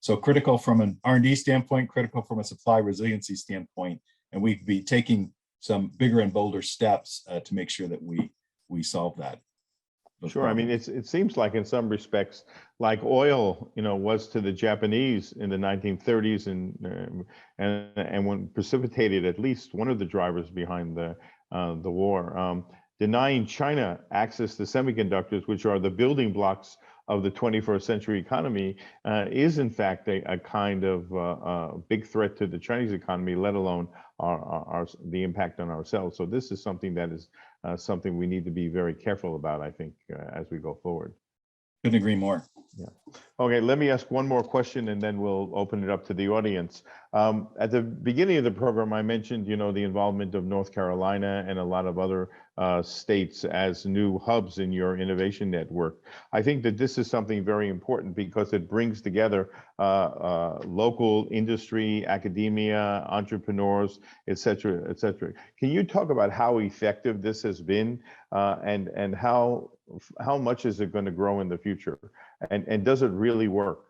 So critical from an R&D standpoint, critical from a supply resiliency standpoint, and we'd be taking some bigger and bolder steps to make sure that we solve that. Sure. I mean, it seems like in some respects, like oil, was to the Japanese in the 1930s, and when precipitated at least one of the drivers behind the war. Denying China access to semiconductors, which are the building blocks of the 21st century economy, is in fact a kind of big threat to the Chinese economy, let alone the impact on ourselves. So this is something that is something we need to be very careful about, I think, as we go forward. Couldn't agree more. Yeah. Okay, let me ask one more question and then we'll open it up to the audience. At the beginning of the program, I mentioned, the involvement of North Carolina and a lot of other states as new hubs in your innovation network. I think that this is something very important because it brings together local industry, academia, entrepreneurs, et cetera, et cetera. Can you talk about how effective this has been and how much is it going to grow in the future? And does it really work?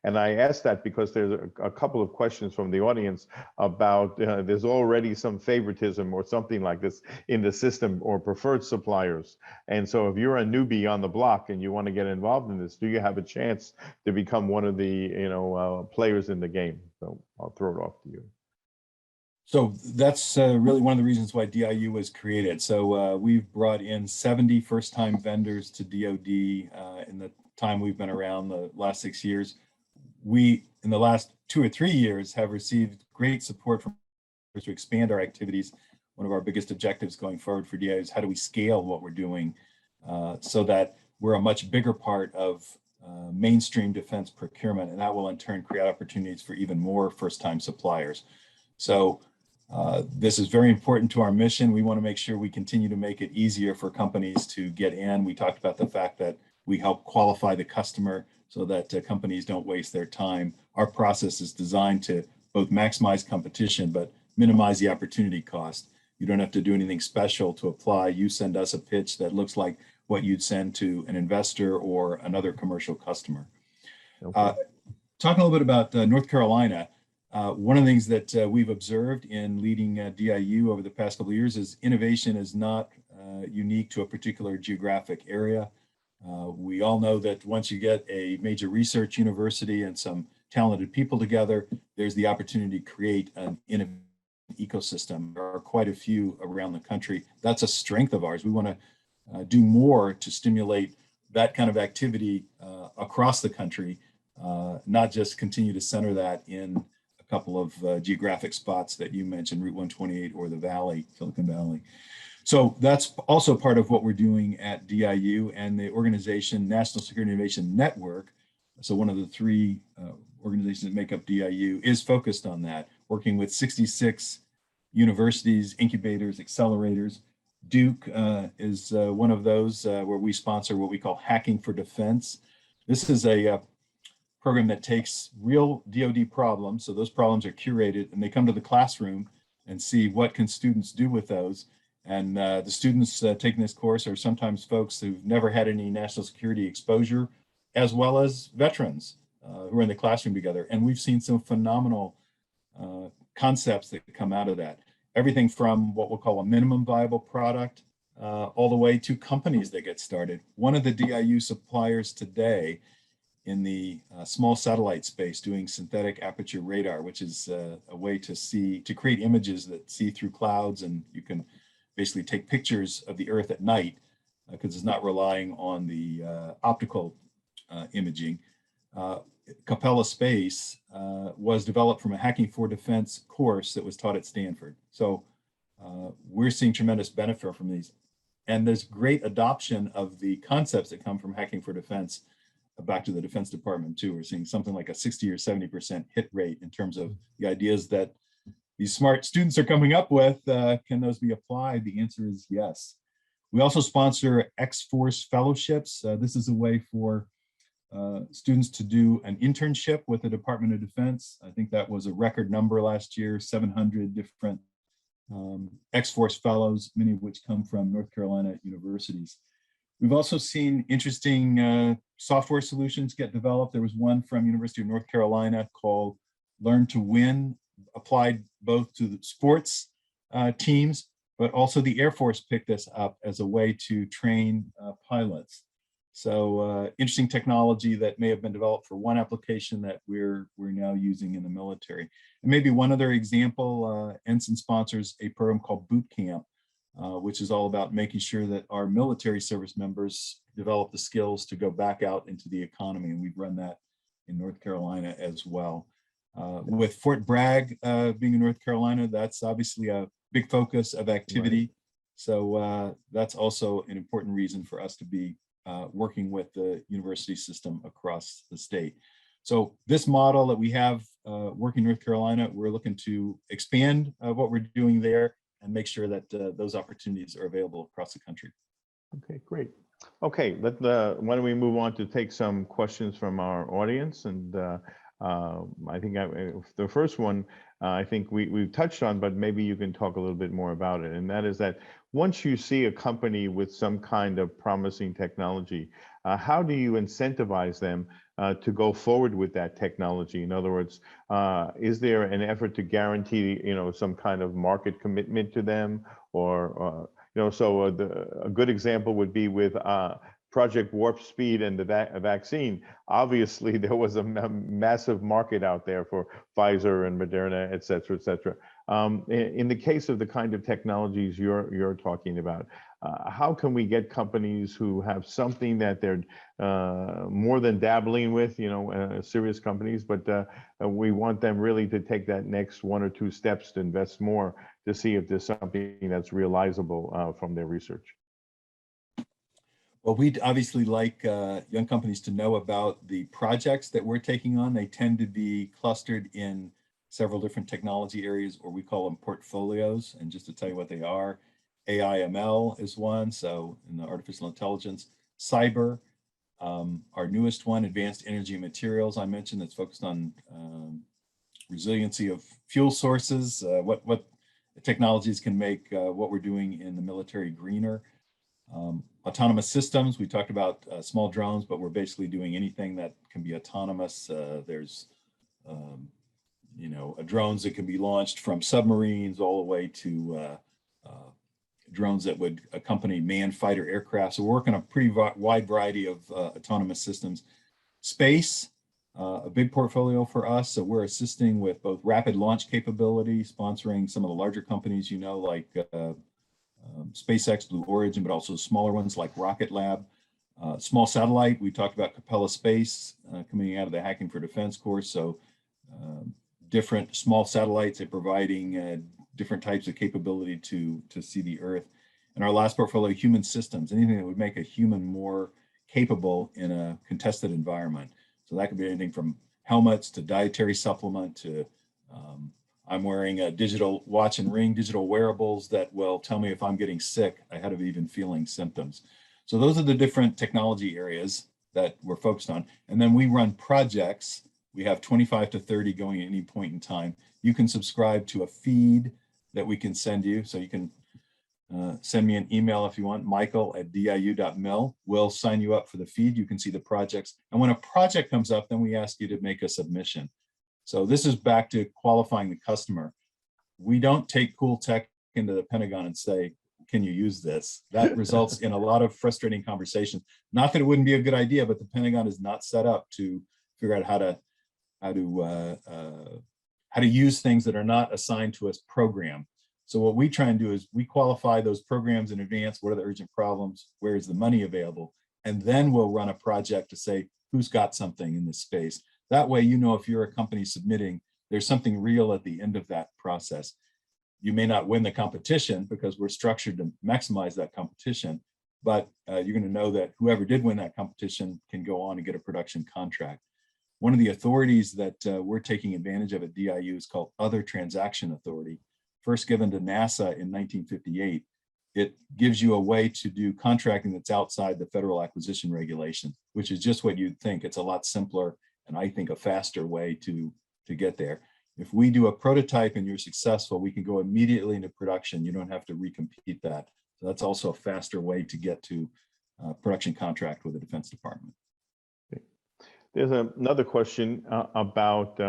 And I ask that because there's a couple of questions from the audience about there's already some favoritism or something like this in the system or preferred suppliers. And so if you're a newbie on the block and you want to get involved in this, do you have a chance to become one of the players in the game? So I'll throw it off to you. So that's really one of the reasons why DIU was created. So we've brought in 70 first-time vendors to DoD in the time we've been around, the last 6 years. We, in the last 2 or 3 years, have received great support from to expand our activities. One of our biggest objectives going forward for DIU is how do we scale what we're doing so that we're a much bigger part of mainstream defense procurement, and that will in turn create opportunities for even more first-time suppliers. So this is very important to our mission. We want to make sure we continue to make it easier for companies to get in. We talked about the fact that we help qualify the customer so that companies don't waste their time. Our process is designed to both maximize competition, but minimize the opportunity cost. You don't have to do anything special to apply. You send us a pitch that looks like what you'd send to an investor or another commercial customer. Okay. Talking a little bit about North Carolina, one of the things that we've observed in leading DIU over the past couple of years is innovation is not unique to a particular geographic area. We all know that once you get a major research university and some talented people together, there's the opportunity to create an innovative ecosystem. There are quite a few around the country. That's a strength of ours. We want to do more to stimulate that kind of activity across the country, not just continue to center that in a couple of geographic spots that you mentioned, Route 128 or the Valley, Silicon Valley. So that's also part of what we're doing at DIU and the organization National Security Innovation Network. So one of the three organizations that make up DIU is focused on that, working with 66 universities, incubators, accelerators. Duke is one of those where we sponsor what we call Hacking for Defense. This is a program that takes real DoD problems, so those problems are curated, and they come to the classroom and see what can students do with those. And the students taking this course are sometimes folks who've never had any national security exposure, as well as veterans who are in the classroom together. And we've seen some phenomenal concepts that come out of that. Everything from what we'll call a minimum viable product all the way to companies that get started. One of the DIU suppliers today in the small satellite space doing synthetic aperture radar, which is a way to create images that see through clouds, and you can basically take pictures of the Earth at night because it's not relying on the optical imaging. Capella Space was developed from a Hacking for Defense course that was taught at Stanford. So we're seeing tremendous benefit from these. And there's great adoption of the concepts that come from Hacking for Defense back to the Defense Department too. We're seeing something like a 60 or 70% hit rate in terms of the ideas that these smart students are coming up with. Can those be applied? The answer is yes. We also sponsor X-Force fellowships. This is a way for students to do an internship with the Department of Defense. I think that was a record number last year, 700 different X-Force fellows, many of which come from North Carolina universities. We've also seen interesting software solutions get developed. There was one from University of North Carolina called Learn to Win, applied both to the sports teams, but also the Air Force picked this up as a way to train pilots. So interesting technology that may have been developed for one application that we're now using in the military. And maybe one other example, Ensign sponsors a program called Boot Camp, which is all about making sure that our military service members develop the skills to go back out into the economy. And we've run that in North Carolina as well. With Fort Bragg being in North Carolina, that's obviously a big focus of activity. Right. So that's also an important reason for us to be working with the university system across the state. So this model that we have working in North Carolina, we're looking to expand what we're doing there and make sure that those opportunities are available across the country. Okay, great. Okay, why don't we move on to take some questions from our audience. And I think the first one, I think we've touched on, but maybe you can talk a little bit more about it. And that is that once you see a company with some kind of promising technology, how do you incentivize them to go forward with that technology? In other words, is there an effort to guarantee, some kind of market commitment to them, or so a good example would be with Project Warp Speed and the vaccine. Obviously, there was a massive market out there for Pfizer and Moderna, et cetera, et cetera. In the case of the kind of technologies you're talking about, how can we get companies who have something that they're more than dabbling with, serious companies, but we want them really to take that next 1 or 2 steps to invest more to see if there's something that's realizable from their research? Well, we'd obviously like young companies to know about the projects that we're taking on. They tend to be clustered in several different technology areas, or we call them portfolios. And just to tell you what they are, AI/ML is one, so in the artificial intelligence, cyber, our newest one, advanced energy and materials, I mentioned, that's focused on resiliency of fuel sources, what technologies can make what we're doing in the military greener. Autonomous systems, we talked about small drones, but we're basically doing anything that can be autonomous. There's drones that can be launched from submarines all the way to drones that would accompany manned fighter aircraft. So we're working on a pretty wide variety of autonomous systems. Space, a big portfolio for us. So we're assisting with both rapid launch capability, sponsoring some of the larger companies, like SpaceX, Blue Origin, but also smaller ones like Rocket Lab. Small satellite, we talked about Capella Space coming out of the Hacking for Defense course. So different small satellites, they're providing different types of capability to see the Earth. And our last portfolio, human systems, anything that would make a human more capable in a contested environment. So that could be anything from helmets to dietary supplement to I'm wearing a digital watch and ring, digital wearables that will tell me if I'm getting sick ahead of even feeling symptoms. So those are the different technology areas that we're focused on. And then we run projects. We have 25 to 30 going at any point in time. You can subscribe to a feed that we can send you. So you can send me an email if you want, michael@diu.mil. We'll sign you up for the feed. You can see the projects. And when a project comes up, then we ask you to make a submission. So this is back to qualifying the customer. We don't take cool tech into the Pentagon and say, can you use this? That results in a lot of frustrating conversations. Not that it wouldn't be a good idea, but the Pentagon is not set up to figure out how to use things that are not assigned to us program. So what we try and do is we qualify those programs in advance. What are the urgent problems? Where is the money available? And then we'll run a project to say, who's got something in this space? That way, you know, if you're a company submitting, there's something real at the end of that process. You may not win the competition because we're structured to maximize that competition, but you're going to know that whoever did win that competition can go on and get a production contract. One of the authorities that we're taking advantage of at DIU is called Other Transaction Authority, first given to NASA in 1958. It gives you a way to do contracting that's outside the federal acquisition regulations, which is just what you'd think. It's a lot simpler and I think a faster way to get there. If we do a prototype and you're successful, we can go immediately into production. You don't have to recompete that. So that's also a faster way to get to a production contract with the Defense Department. There's another question about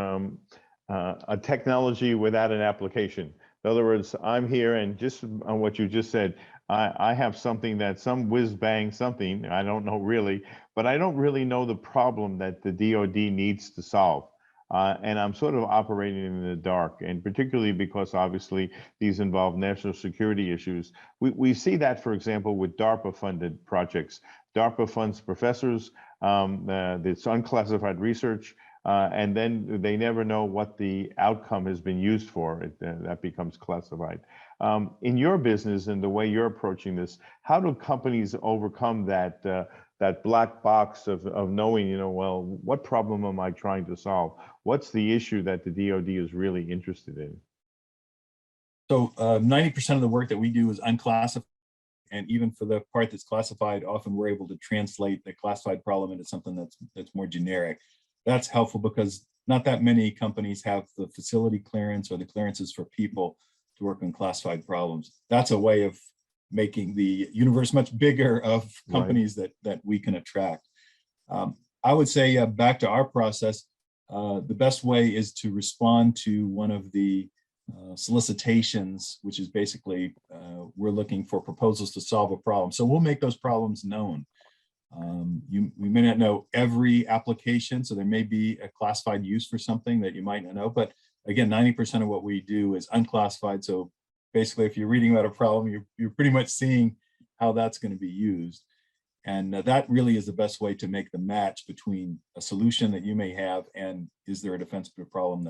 a technology without an application. In other words, I'm here and just on what you just said, I have something that some whiz bang something, I don't know really, but I don't really know the problem that the DoD needs to solve. And I'm sort of operating in the dark, and particularly because obviously these involve national security issues. We see that, for example, with DARPA funded projects. DARPA funds professors, it's unclassified research, and then they never know what the outcome has been used for. That becomes classified. In your business and the way you're approaching this, how do companies overcome that that black box of knowing, you know, well, what problem am I trying to solve? What's the issue that the DoD is really interested in? So 90% of the work that we do is unclassified. And even for the part that's classified, often we're able to translate the classified problem into something that's more generic. That's helpful because not that many companies have the facility clearance or the clearances for people to work on classified problems. That's a way of making the universe much bigger of companies that we can attract. I would say back to our process, the best way is to respond to one of the solicitations, which is basically we're looking for proposals to solve a problem. So we'll make those problems known. We may not know every application, so there may be a classified use for something that you might not know, but again, 90% of what we do is unclassified. So basically, if you're reading about a problem, you're pretty much seeing how that's going to be used. And that really is the best way to make the match between a solution that you may have and is there a defensible problem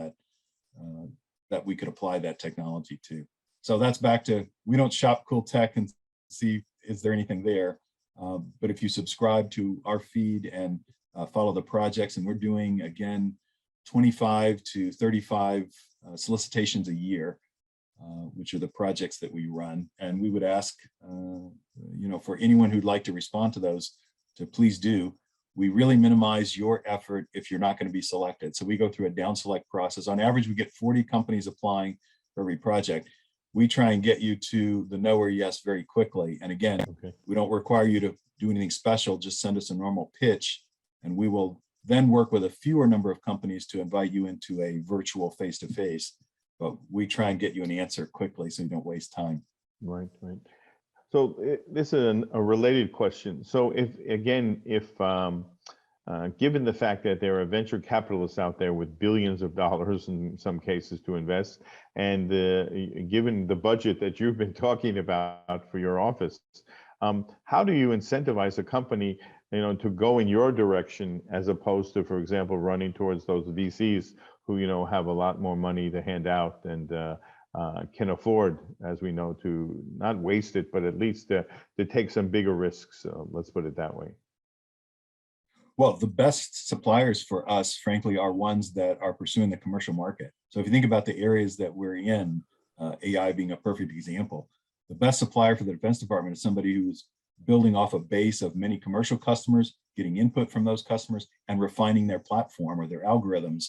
that we could apply that technology to. So that's back to, we don't shop cool tech and see, is there anything there? But if you subscribe to our feed and follow the projects, and we're doing, again, 25 to 35 solicitations a year, which are the projects that we run. And we would ask, you know, for anyone who'd like to respond to those to please do. We really minimize your effort if you're not going to be selected. So we go through a down select process. On average, we get 40 companies applying for every project. We try and get you to the no or yes very quickly. And again, we don't require you to do anything special. Just send us a normal pitch, and we will then work with a fewer number of companies to invite you into a virtual face-to-face. But we try and get you an answer quickly so you don't waste time. Right. So this is a related question. So if given the fact that there are venture capitalists out there with billions of dollars in some cases to invest, and given the budget that you've been talking about for your office, how do you incentivize a company, you know, to go in your direction as opposed to, for example, running towards those VCs who, you know, have a lot more money to hand out and can afford, as we know, to not waste it, but at least to take some bigger risks. Let's put it that way. Well, the best suppliers for us, frankly, are ones that are pursuing the commercial market. So if you think about the areas that we're in, AI being a perfect example, the best supplier for the Defense Department is somebody who's building off a base of many commercial customers, getting input from those customers, and refining their platform or their algorithms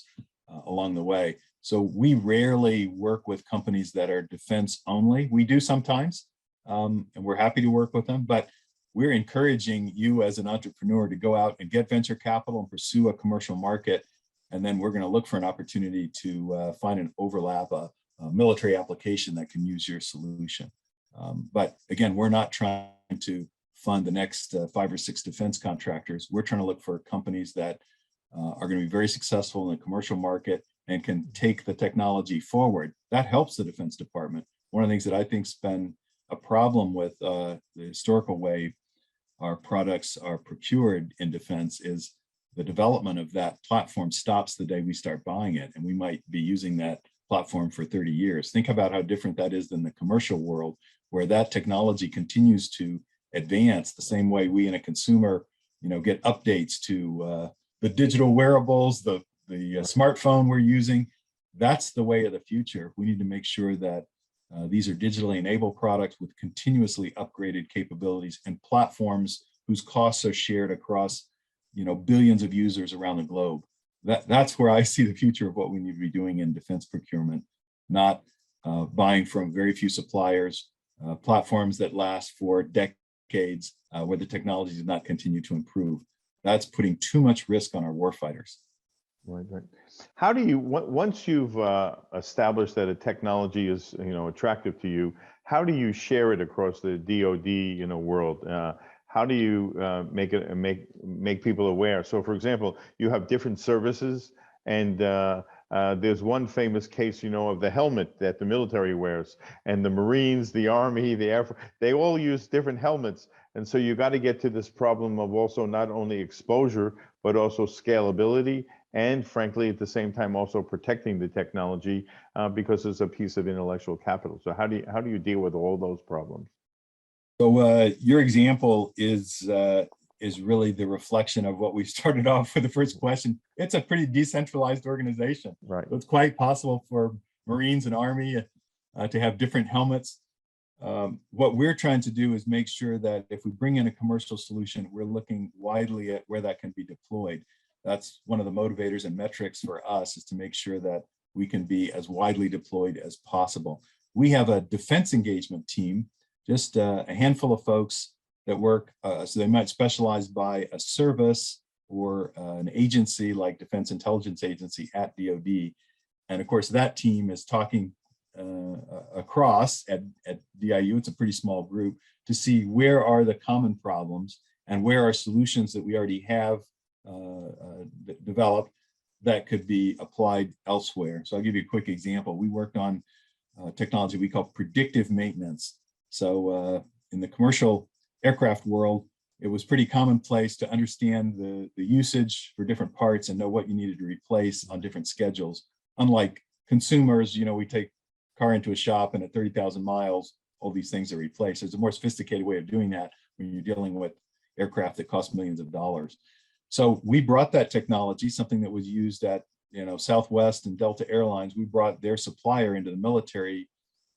along the way. So we rarely work with companies that are defense only. We do sometimes, and we're happy to work with them, but we're encouraging you as an entrepreneur to go out and get venture capital and pursue a commercial market. And then we're going to look for an opportunity to find an overlap, a military application that can use your solution. But again, we're not trying to fund the next 5 or 6 defense contractors. We're trying to look for companies that are going to be very successful in the commercial market and can take the technology forward. That helps the Defense Department. One of the things that I think's been a problem with the historical way our products are procured in defense is the development of that platform stops the day we start buying it, and we might be using that platform for 30 years. Think about how different that is than the commercial world, where that technology continues to advance the same way we in a consumer, get updates to the digital wearables, the smartphone we're using. That's the way of the future. We need to make sure that these are digitally enabled products with continuously upgraded capabilities and platforms whose costs are shared across, billions of users around the globe. That's where I see the future of what we need to be doing in defense procurement, not buying from very few suppliers, platforms that last for decades, where the technology does not continue to improve. That's putting too much risk on our warfighters. Right, right. How do you, once you've established that a technology is, attractive to you, how do you share it across the DoD, world? How do you make people aware? So, for example, you have different services, and there's one famous case, of the helmet that the military wears, and the Marines, the Army, the Air Force, they all use different helmets. And so you got to get to this problem of also not only exposure, but also scalability, and frankly, at the same time, also protecting the technology because it's a piece of intellectual capital. So how do you deal with all those problems? So your example is really the reflection of what we started off with the first question. It's a pretty decentralized organization. Right. So it's quite possible for Marines and Army to have different helmets. What we're trying to do is make sure that if we bring in a commercial solution, we're looking widely at where that can be deployed. That's one of the motivators and metrics for us, is to make sure that we can be as widely deployed as possible. We have a defense engagement team, just a handful of folks that work, so they might specialize by a service or an agency like Defense Intelligence Agency at DoD. And of course, that team is talking across at DIU, it's a pretty small group, to see where are the common problems and where are solutions that we already have developed that could be applied elsewhere. So I'll give you a quick example. We worked on technology we call predictive maintenance. So in the commercial aircraft world, it was pretty commonplace to understand the usage for different parts and know what you needed to replace on different schedules. Unlike consumers, we take car into a shop and at 30,000 miles, all these things are replaced. There's a more sophisticated way of doing that when you're dealing with aircraft that cost millions of dollars. So we brought that technology, something that was used at Southwest and Delta Airlines. We brought their supplier into the military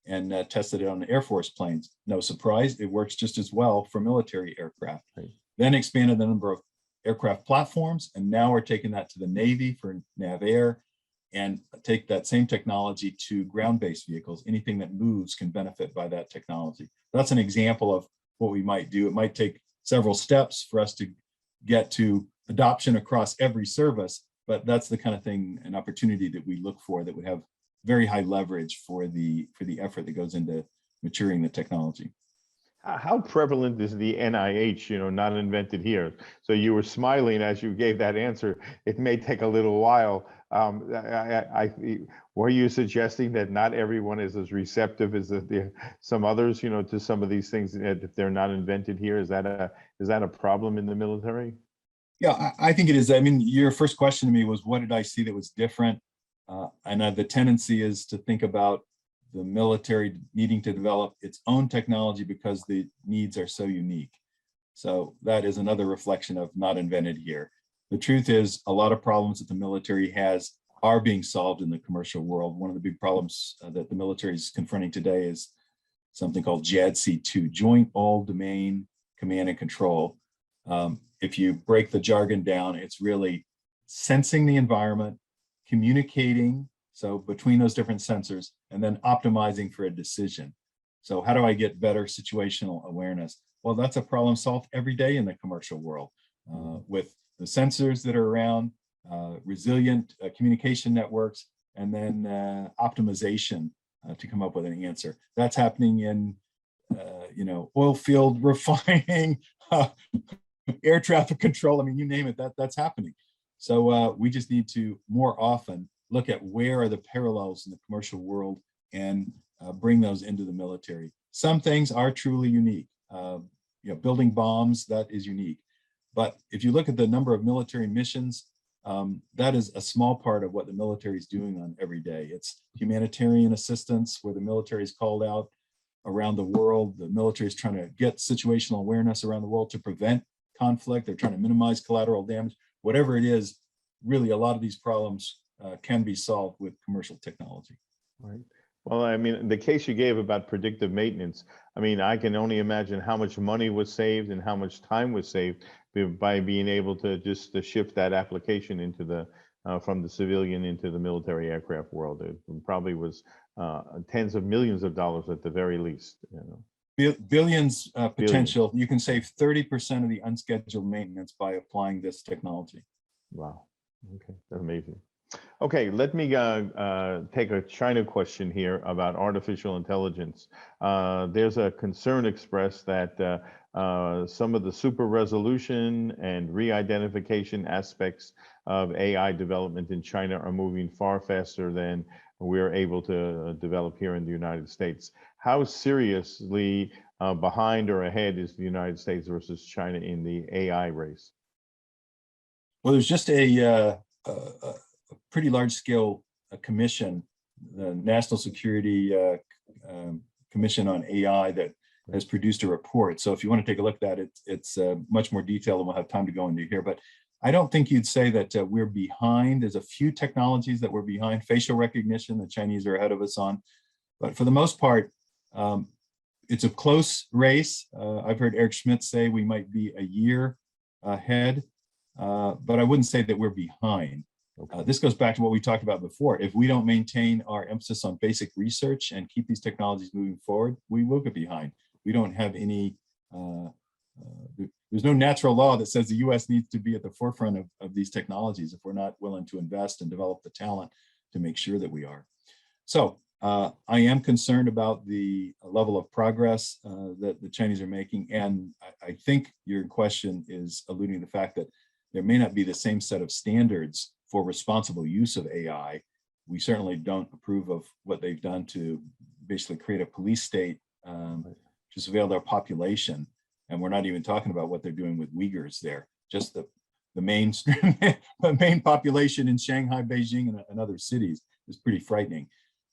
and tested it on the Air Force planes. No surprise, it works just as well for military aircraft. Right. Then expanded the number of aircraft platforms, and now we're taking that to the Navy for NavAir, and take that same technology to ground-based vehicles. Anything that moves can benefit by that technology. That's an example of what we might do. It might take several steps for us to get to adoption across every service, but that's the kind of thing, an opportunity that we look for that would have very high leverage for the effort that goes into maturing the technology. How prevalent is the NIH, not invented here? So you were smiling as you gave that answer. It may take a little while. Were you suggesting that not everyone is as receptive as some others, to some of these things if they're not invented here? Is that a problem in the military? Yeah, I think it is. I mean, your first question to me was, what did I see that was different? And the tendency is to think about the military needing to develop its own technology because the needs are so unique. So that is another reflection of not invented here. The truth is, a lot of problems that the military has are being solved in the commercial world. One of the big problems that the military is confronting today is something called JADC2, Joint All-Domain Command and Control. If you break the jargon down, it's really sensing the environment, communicating, so between those different sensors, and then optimizing for a decision. So how do I get better situational awareness? Well, that's a problem solved every day in the commercial world with the sensors that are around, resilient communication networks, and then optimization to come up with an answer. That's happening in oil field refining, air traffic control. I mean, you name it, that's happening. So we just need to more often look at where are the parallels in the commercial world and bring those into the military. Some things are truly unique. Building bombs, that is unique. But if you look at the number of military missions, that is a small part of what the military is doing on every day. It's humanitarian assistance where the military is called out around the world. The military is trying to get situational awareness around the world to prevent conflict. They're trying to minimize collateral damage. Whatever it is, really a lot of these problems can be solved with commercial technology. Right. Well, I mean, the case you gave about predictive maintenance, I mean, I can only imagine how much money was saved and how much time was saved by being able to just to shift that application into the from the civilian into the military aircraft world. It probably was tens of millions of dollars at the very least. Billions potential. You can save 30% of the unscheduled maintenance by applying this technology. Wow. Okay, that's amazing. Okay, let me take a China question here about artificial intelligence. There's a concern expressed that some of the super resolution and re-identification aspects of AI development in China are moving far faster than we're able to develop here in the United States. How seriously behind or ahead is the United States versus China in the AI race? Well, there's just a pretty large-scale commission, the National Security Commission on AI, that has produced a report. So if you want to take a look at it, it's much more detailed and we'll have time to go into here. But I don't think you'd say that we're behind. There's a few technologies that we're behind. Facial recognition, the Chinese are ahead of us on. But for the most part, it's a close race. I've heard Eric Schmidt say we might be a year ahead, but I wouldn't say that we're behind. This goes back to what we talked about before. If we don't maintain our emphasis on basic research and keep these technologies moving forward, we will get behind. We don't have any, there's no natural law that says the US needs to be at the forefront of these technologies if we're not willing to invest and develop the talent to make sure that we are. So I am concerned about the level of progress that the Chinese are making. And I think your question is alluding to the fact that there may not be the same set of standards for responsible use of AI. We certainly don't approve of what they've done to basically create a police state to surveil their population. And we're not even talking about what they're doing with Uyghurs there, just the main population in Shanghai, Beijing, and other cities is pretty frightening,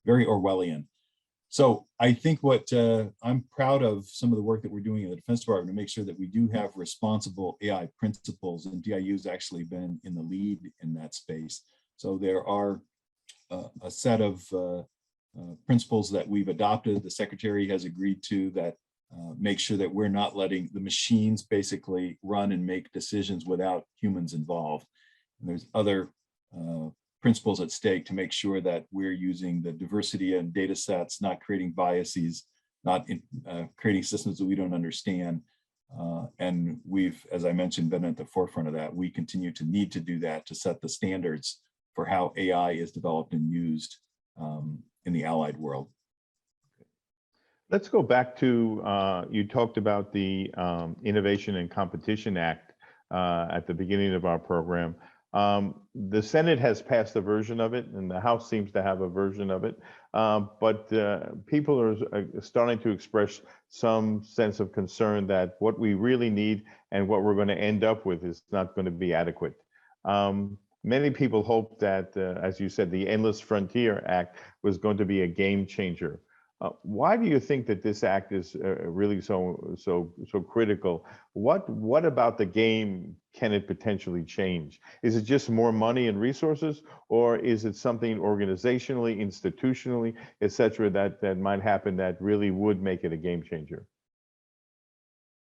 very Orwellian. So I think what I'm proud of some of the work that we're doing in the Defense Department to make sure that we do have responsible AI principles, and DIU's actually been in the lead in that space. So there are a set of principles that we've adopted, the Secretary has agreed to, that make sure that we're not letting the machines basically run and make decisions without humans involved. And there's other principles at stake to make sure that we're using the diversity in data sets, not creating biases, not creating systems that we don't understand. And we've, as I mentioned, been at the forefront of that. We continue to need to do that to set the standards for how AI is developed and used in the allied world. Let's go back to, you talked about the Innovation and Competition Act at the beginning of our program. The Senate has passed a version of it, and the House seems to have a version of it. But people are starting to express some sense of concern that what we really need and what we're going to end up with is not going to be adequate. Many people hope that, as you said, the Endless Frontier Act was going to be a game changer. Why do you think that this act is really so critical? What about the game can it potentially change? Is it just more money and resources, or is it something organizationally, institutionally, et cetera, that might happen that really would make it a game changer?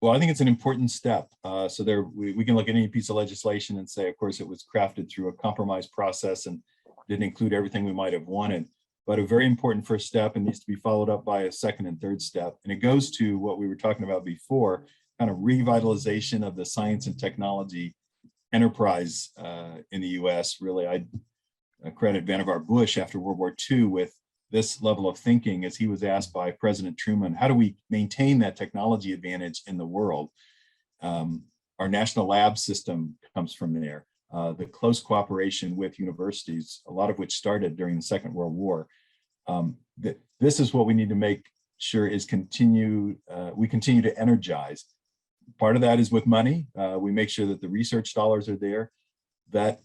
Well, I think it's an important step. So there, we can look at any piece of legislation and say, of course, it was crafted through a compromise process and didn't include everything we might have wanted. But a very important first step, and needs to be followed up by a second and third step. And it goes to what we were talking about before, kind of revitalization of the science and technology enterprise in the US. Really, I credit Vannevar Bush after World War II with this level of thinking, as he was asked by President Truman, how do we maintain that technology advantage in the world? Our national lab system comes from there. The close cooperation with universities, a lot of which started during the Second World War. This is what we need to make sure is we continue to energize. part of that is with money. We make sure that the research dollars are there. That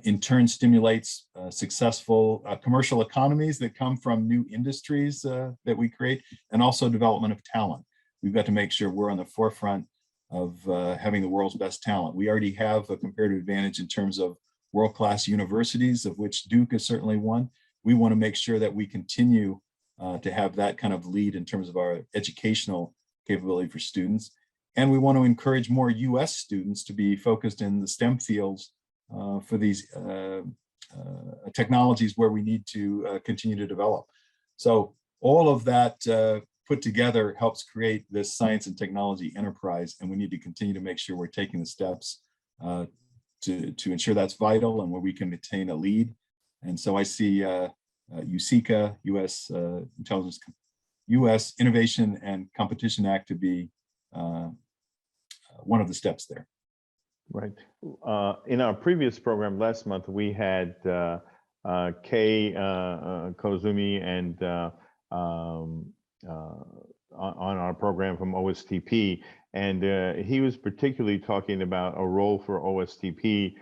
in turn stimulates successful commercial economies that come from new industries that we create, and also development of talent. We've got to make sure we're on the forefront of having the world's best talent. We already have a comparative advantage in terms of world-class universities, of which Duke is certainly one. We want to make sure that we continue to have that kind of lead in terms of our educational capability for students. And we want to encourage more US students to be focused in the STEM fields for these technologies where we need to continue to develop. So all of that put together helps create this science and technology enterprise, and we need to continue to make sure we're taking the steps to ensure that's vital and where we can maintain a lead. And so I see USICA, U.S. Innovation and Competition Act to be one of the steps there. Right. In our previous program last month, we had Kei Kozumi and on our program from OSTP, and he was particularly talking about a role for OSTP.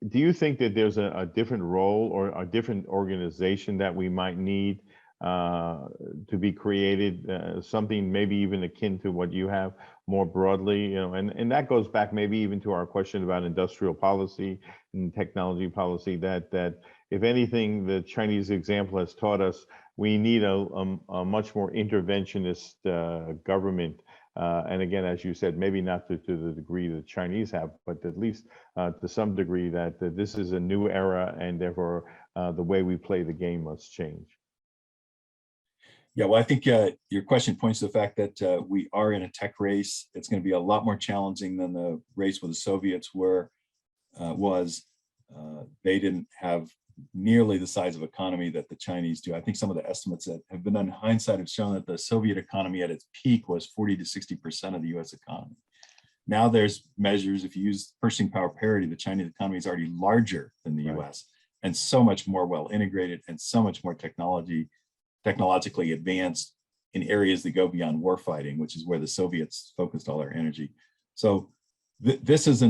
Do you think that there's a different role or a different organization that we might need to be created, something maybe even akin to what you have more broadly, you know, and that goes back maybe even to our question about industrial policy and technology policy, that if anything, the Chinese example has taught us we need a much more interventionist government. And again, as you said, maybe not to the degree the Chinese have, but at least to some degree that this is a new era, and therefore the way we play the game must change. Yeah, well, I think your question points to the fact that we are in a tech race. It's going to be a lot more challenging than the race with the Soviets was. They didn't have nearly the size of economy that the Chinese do. I think some of the estimates that have been done in hindsight have shown that the Soviet economy at its peak was 40 to 60% of the US economy. Now there's measures, if you use purchasing power parity, the Chinese economy is already larger than the US, and so much more well integrated and so much more technologically advanced in areas that go beyond warfighting, which is where the Soviets focused all their energy. So this is a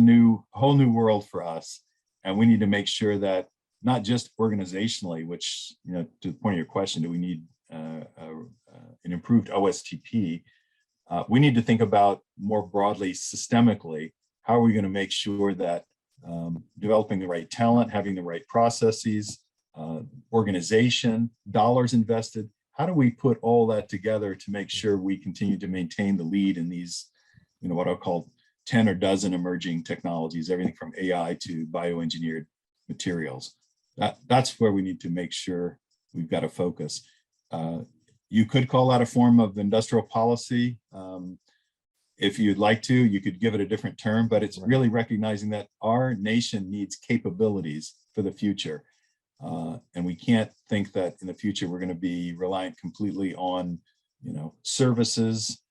whole new world for us, and we need to make sure that not just organizationally, which, you know, to the point of your question, do we need an improved OSTP? We need to think about more broadly, systemically, how are we going to make sure that developing the right talent, having the right processes, organization, dollars invested, how do we put all that together to make sure we continue to maintain the lead in these, you know, what I'll call 10 or dozen emerging technologies, everything from AI to bioengineered materials. That's where we need to make sure we've got to focus. You could call that a form of industrial policy. If you'd like to, you could give it a different term, but it's really recognizing that our nation needs capabilities for the future. And we can't think that in the future we're going to be reliant completely on, you know, services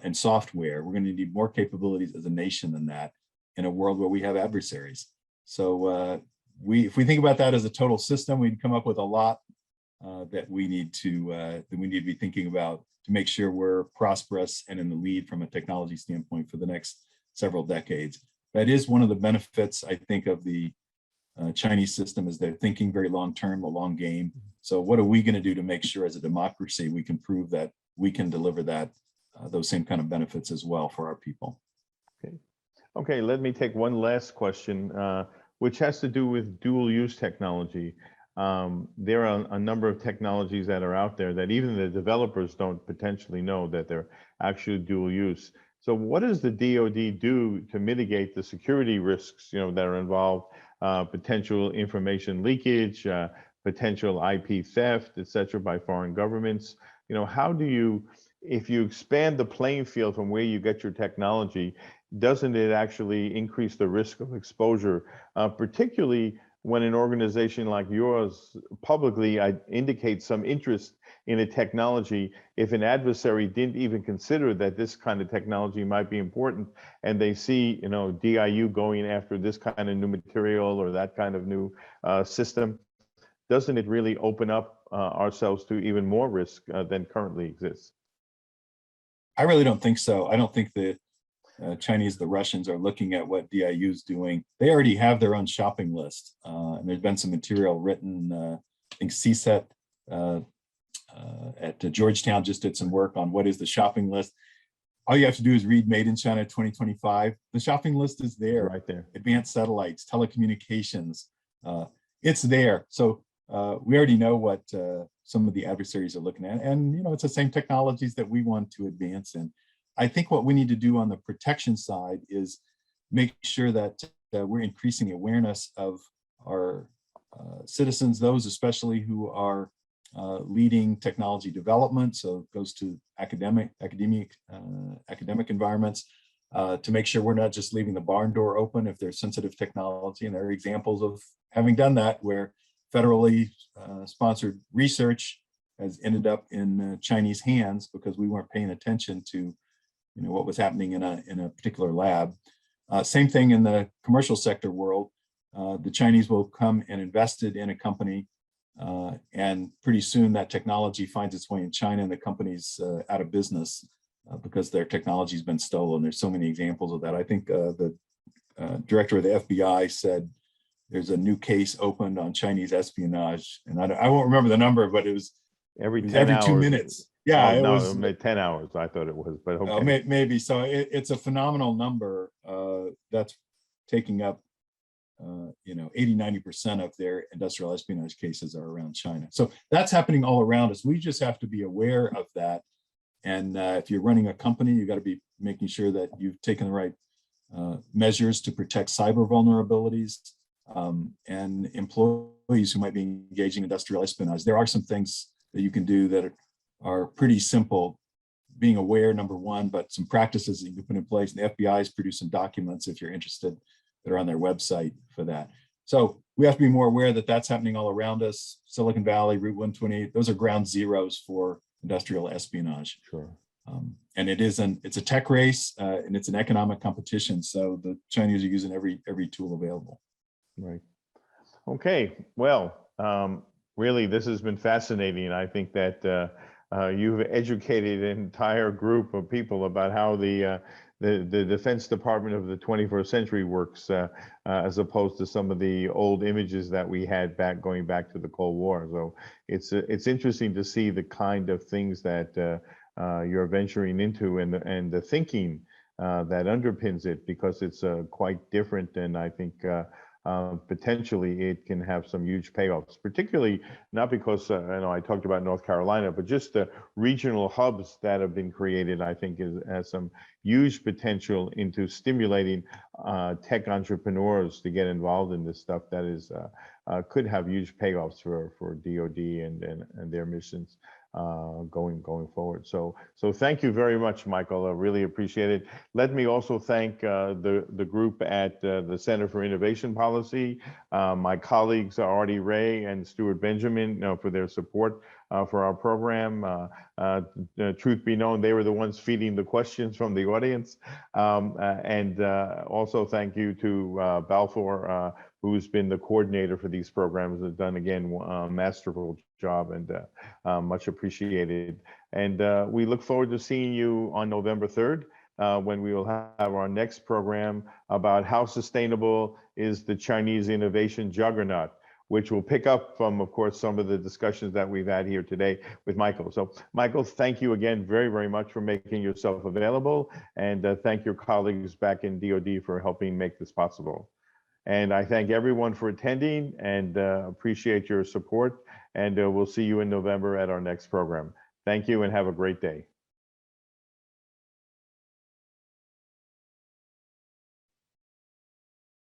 and software. We're going to need more capabilities as a nation than that in a world where we have adversaries. So if we think about that as a total system, we'd come up with a lot that we need to be thinking about to make sure we're prosperous and in the lead from a technology standpoint for the next several decades. That is one of the benefits, I think, of the Chinese system, is they're thinking very long-term, a long game. So what are we going to do to make sure as a democracy we can prove that we can deliver that those same kind of benefits as well for our people? Okay, let me take one last question, which has to do with dual use technology. There are a number of technologies that are out there that even the developers don't potentially know that they're actually dual use. So what does the DoD do to mitigate the security risks, you know, that are involved, potential information leakage, potential IP theft, et cetera, by foreign governments? You know, how do you, if you expand the playing field from where you get your technology, doesn't it actually increase the risk of exposure, particularly when an organization like yours publicly indicates some interest in a technology? If an adversary didn't even consider that this kind of technology might be important, and they see, you know, DIU going after this kind of new material or that kind of new system, doesn't it really open up ourselves to even more risk than currently exists? I really don't think so. I don't think the Chinese, the Russians are looking at what DIU is doing. They already have their own shopping list. And there's been some material written, I think CSET at Georgetown just did some work on what is the shopping list. All you have to do is read Made in China 2025. The shopping list is there. Right there. Advanced satellites, telecommunications, it's there. So we already know what some of the adversaries are looking at. And, you know, it's the same technologies that we want to advance in. I think what we need to do on the protection side is make sure that we're increasing the awareness of our citizens, those especially who are leading technology development. So it goes to academic environments to make sure we're not just leaving the barn door open if there's sensitive technology. And there are examples of having done that where federally sponsored research has ended up in Chinese hands because we weren't paying attention to, you know, what was happening in a particular lab. Same thing in the commercial sector world. The Chinese will come and invested in a company, and pretty soon that technology finds its way in China, and the company's out of business because their technology has been stolen. There's so many examples of that. I think the director of the FBI said there's a new case opened on Chinese espionage, and I won't remember the number, but it was every 2 minutes. Yeah, oh, it no, was 10 hours. I thought it was, but okay. Maybe. So it's a phenomenal number that's taking up, 80–90% of their industrial espionage cases are around China. So that's happening all around us. We just have to be aware of that. And if you're running a company, you got to be making sure that you've taken the right measures to protect cyber vulnerabilities and employees who might be engaging in industrial espionage. There are some things that you can do that are pretty simple. Being aware, number one, but some practices that you can put in place. And the FBI has produced some documents, if you're interested, that are on their website for that. So we have to be more aware that that's happening all around us. Silicon Valley, Route 128, those are ground zeros for industrial espionage. Sure. And it's a tech race and it's an economic competition. So the Chinese are using every tool available. Right. Okay. Well, really, this has been fascinating. I think that you've educated an entire group of people about how the Defense Department of the 21st century works, as opposed to some of the old images that we had going back to the Cold War. So it's interesting to see the kind of things that you're venturing into and the thinking that underpins it, because it's quite different. And I think potentially it can have some huge payoffs, particularly not because I talked about North Carolina, but just the regional hubs that have been created. I think has some huge potential into stimulating tech entrepreneurs to get involved in this stuff. That is could have huge payoffs for DoD and their missions going forward. So thank you very much, Michael. I really appreciate it. Let me also thank the group at the Center for Innovation Policy, my colleagues Artie Ray and Stuart Benjamin, for their support for our program. Truth be known, they were the ones feeding the questions from the audience. And also thank you to Balfour, who's been the coordinator for these programs, has done, again, a masterful job, and much appreciated. And we look forward to seeing you on November 3rd, when we will have our next program about how sustainable is the Chinese innovation juggernaut, which will pick up from, of course, some of the discussions that we've had here today with Michael. So, Michael, thank you again very, very much for making yourself available, and thank your colleagues back in DoD for helping make this possible. And I thank everyone for attending and appreciate your support. And we'll see you in November at our next program. Thank you and have a great day.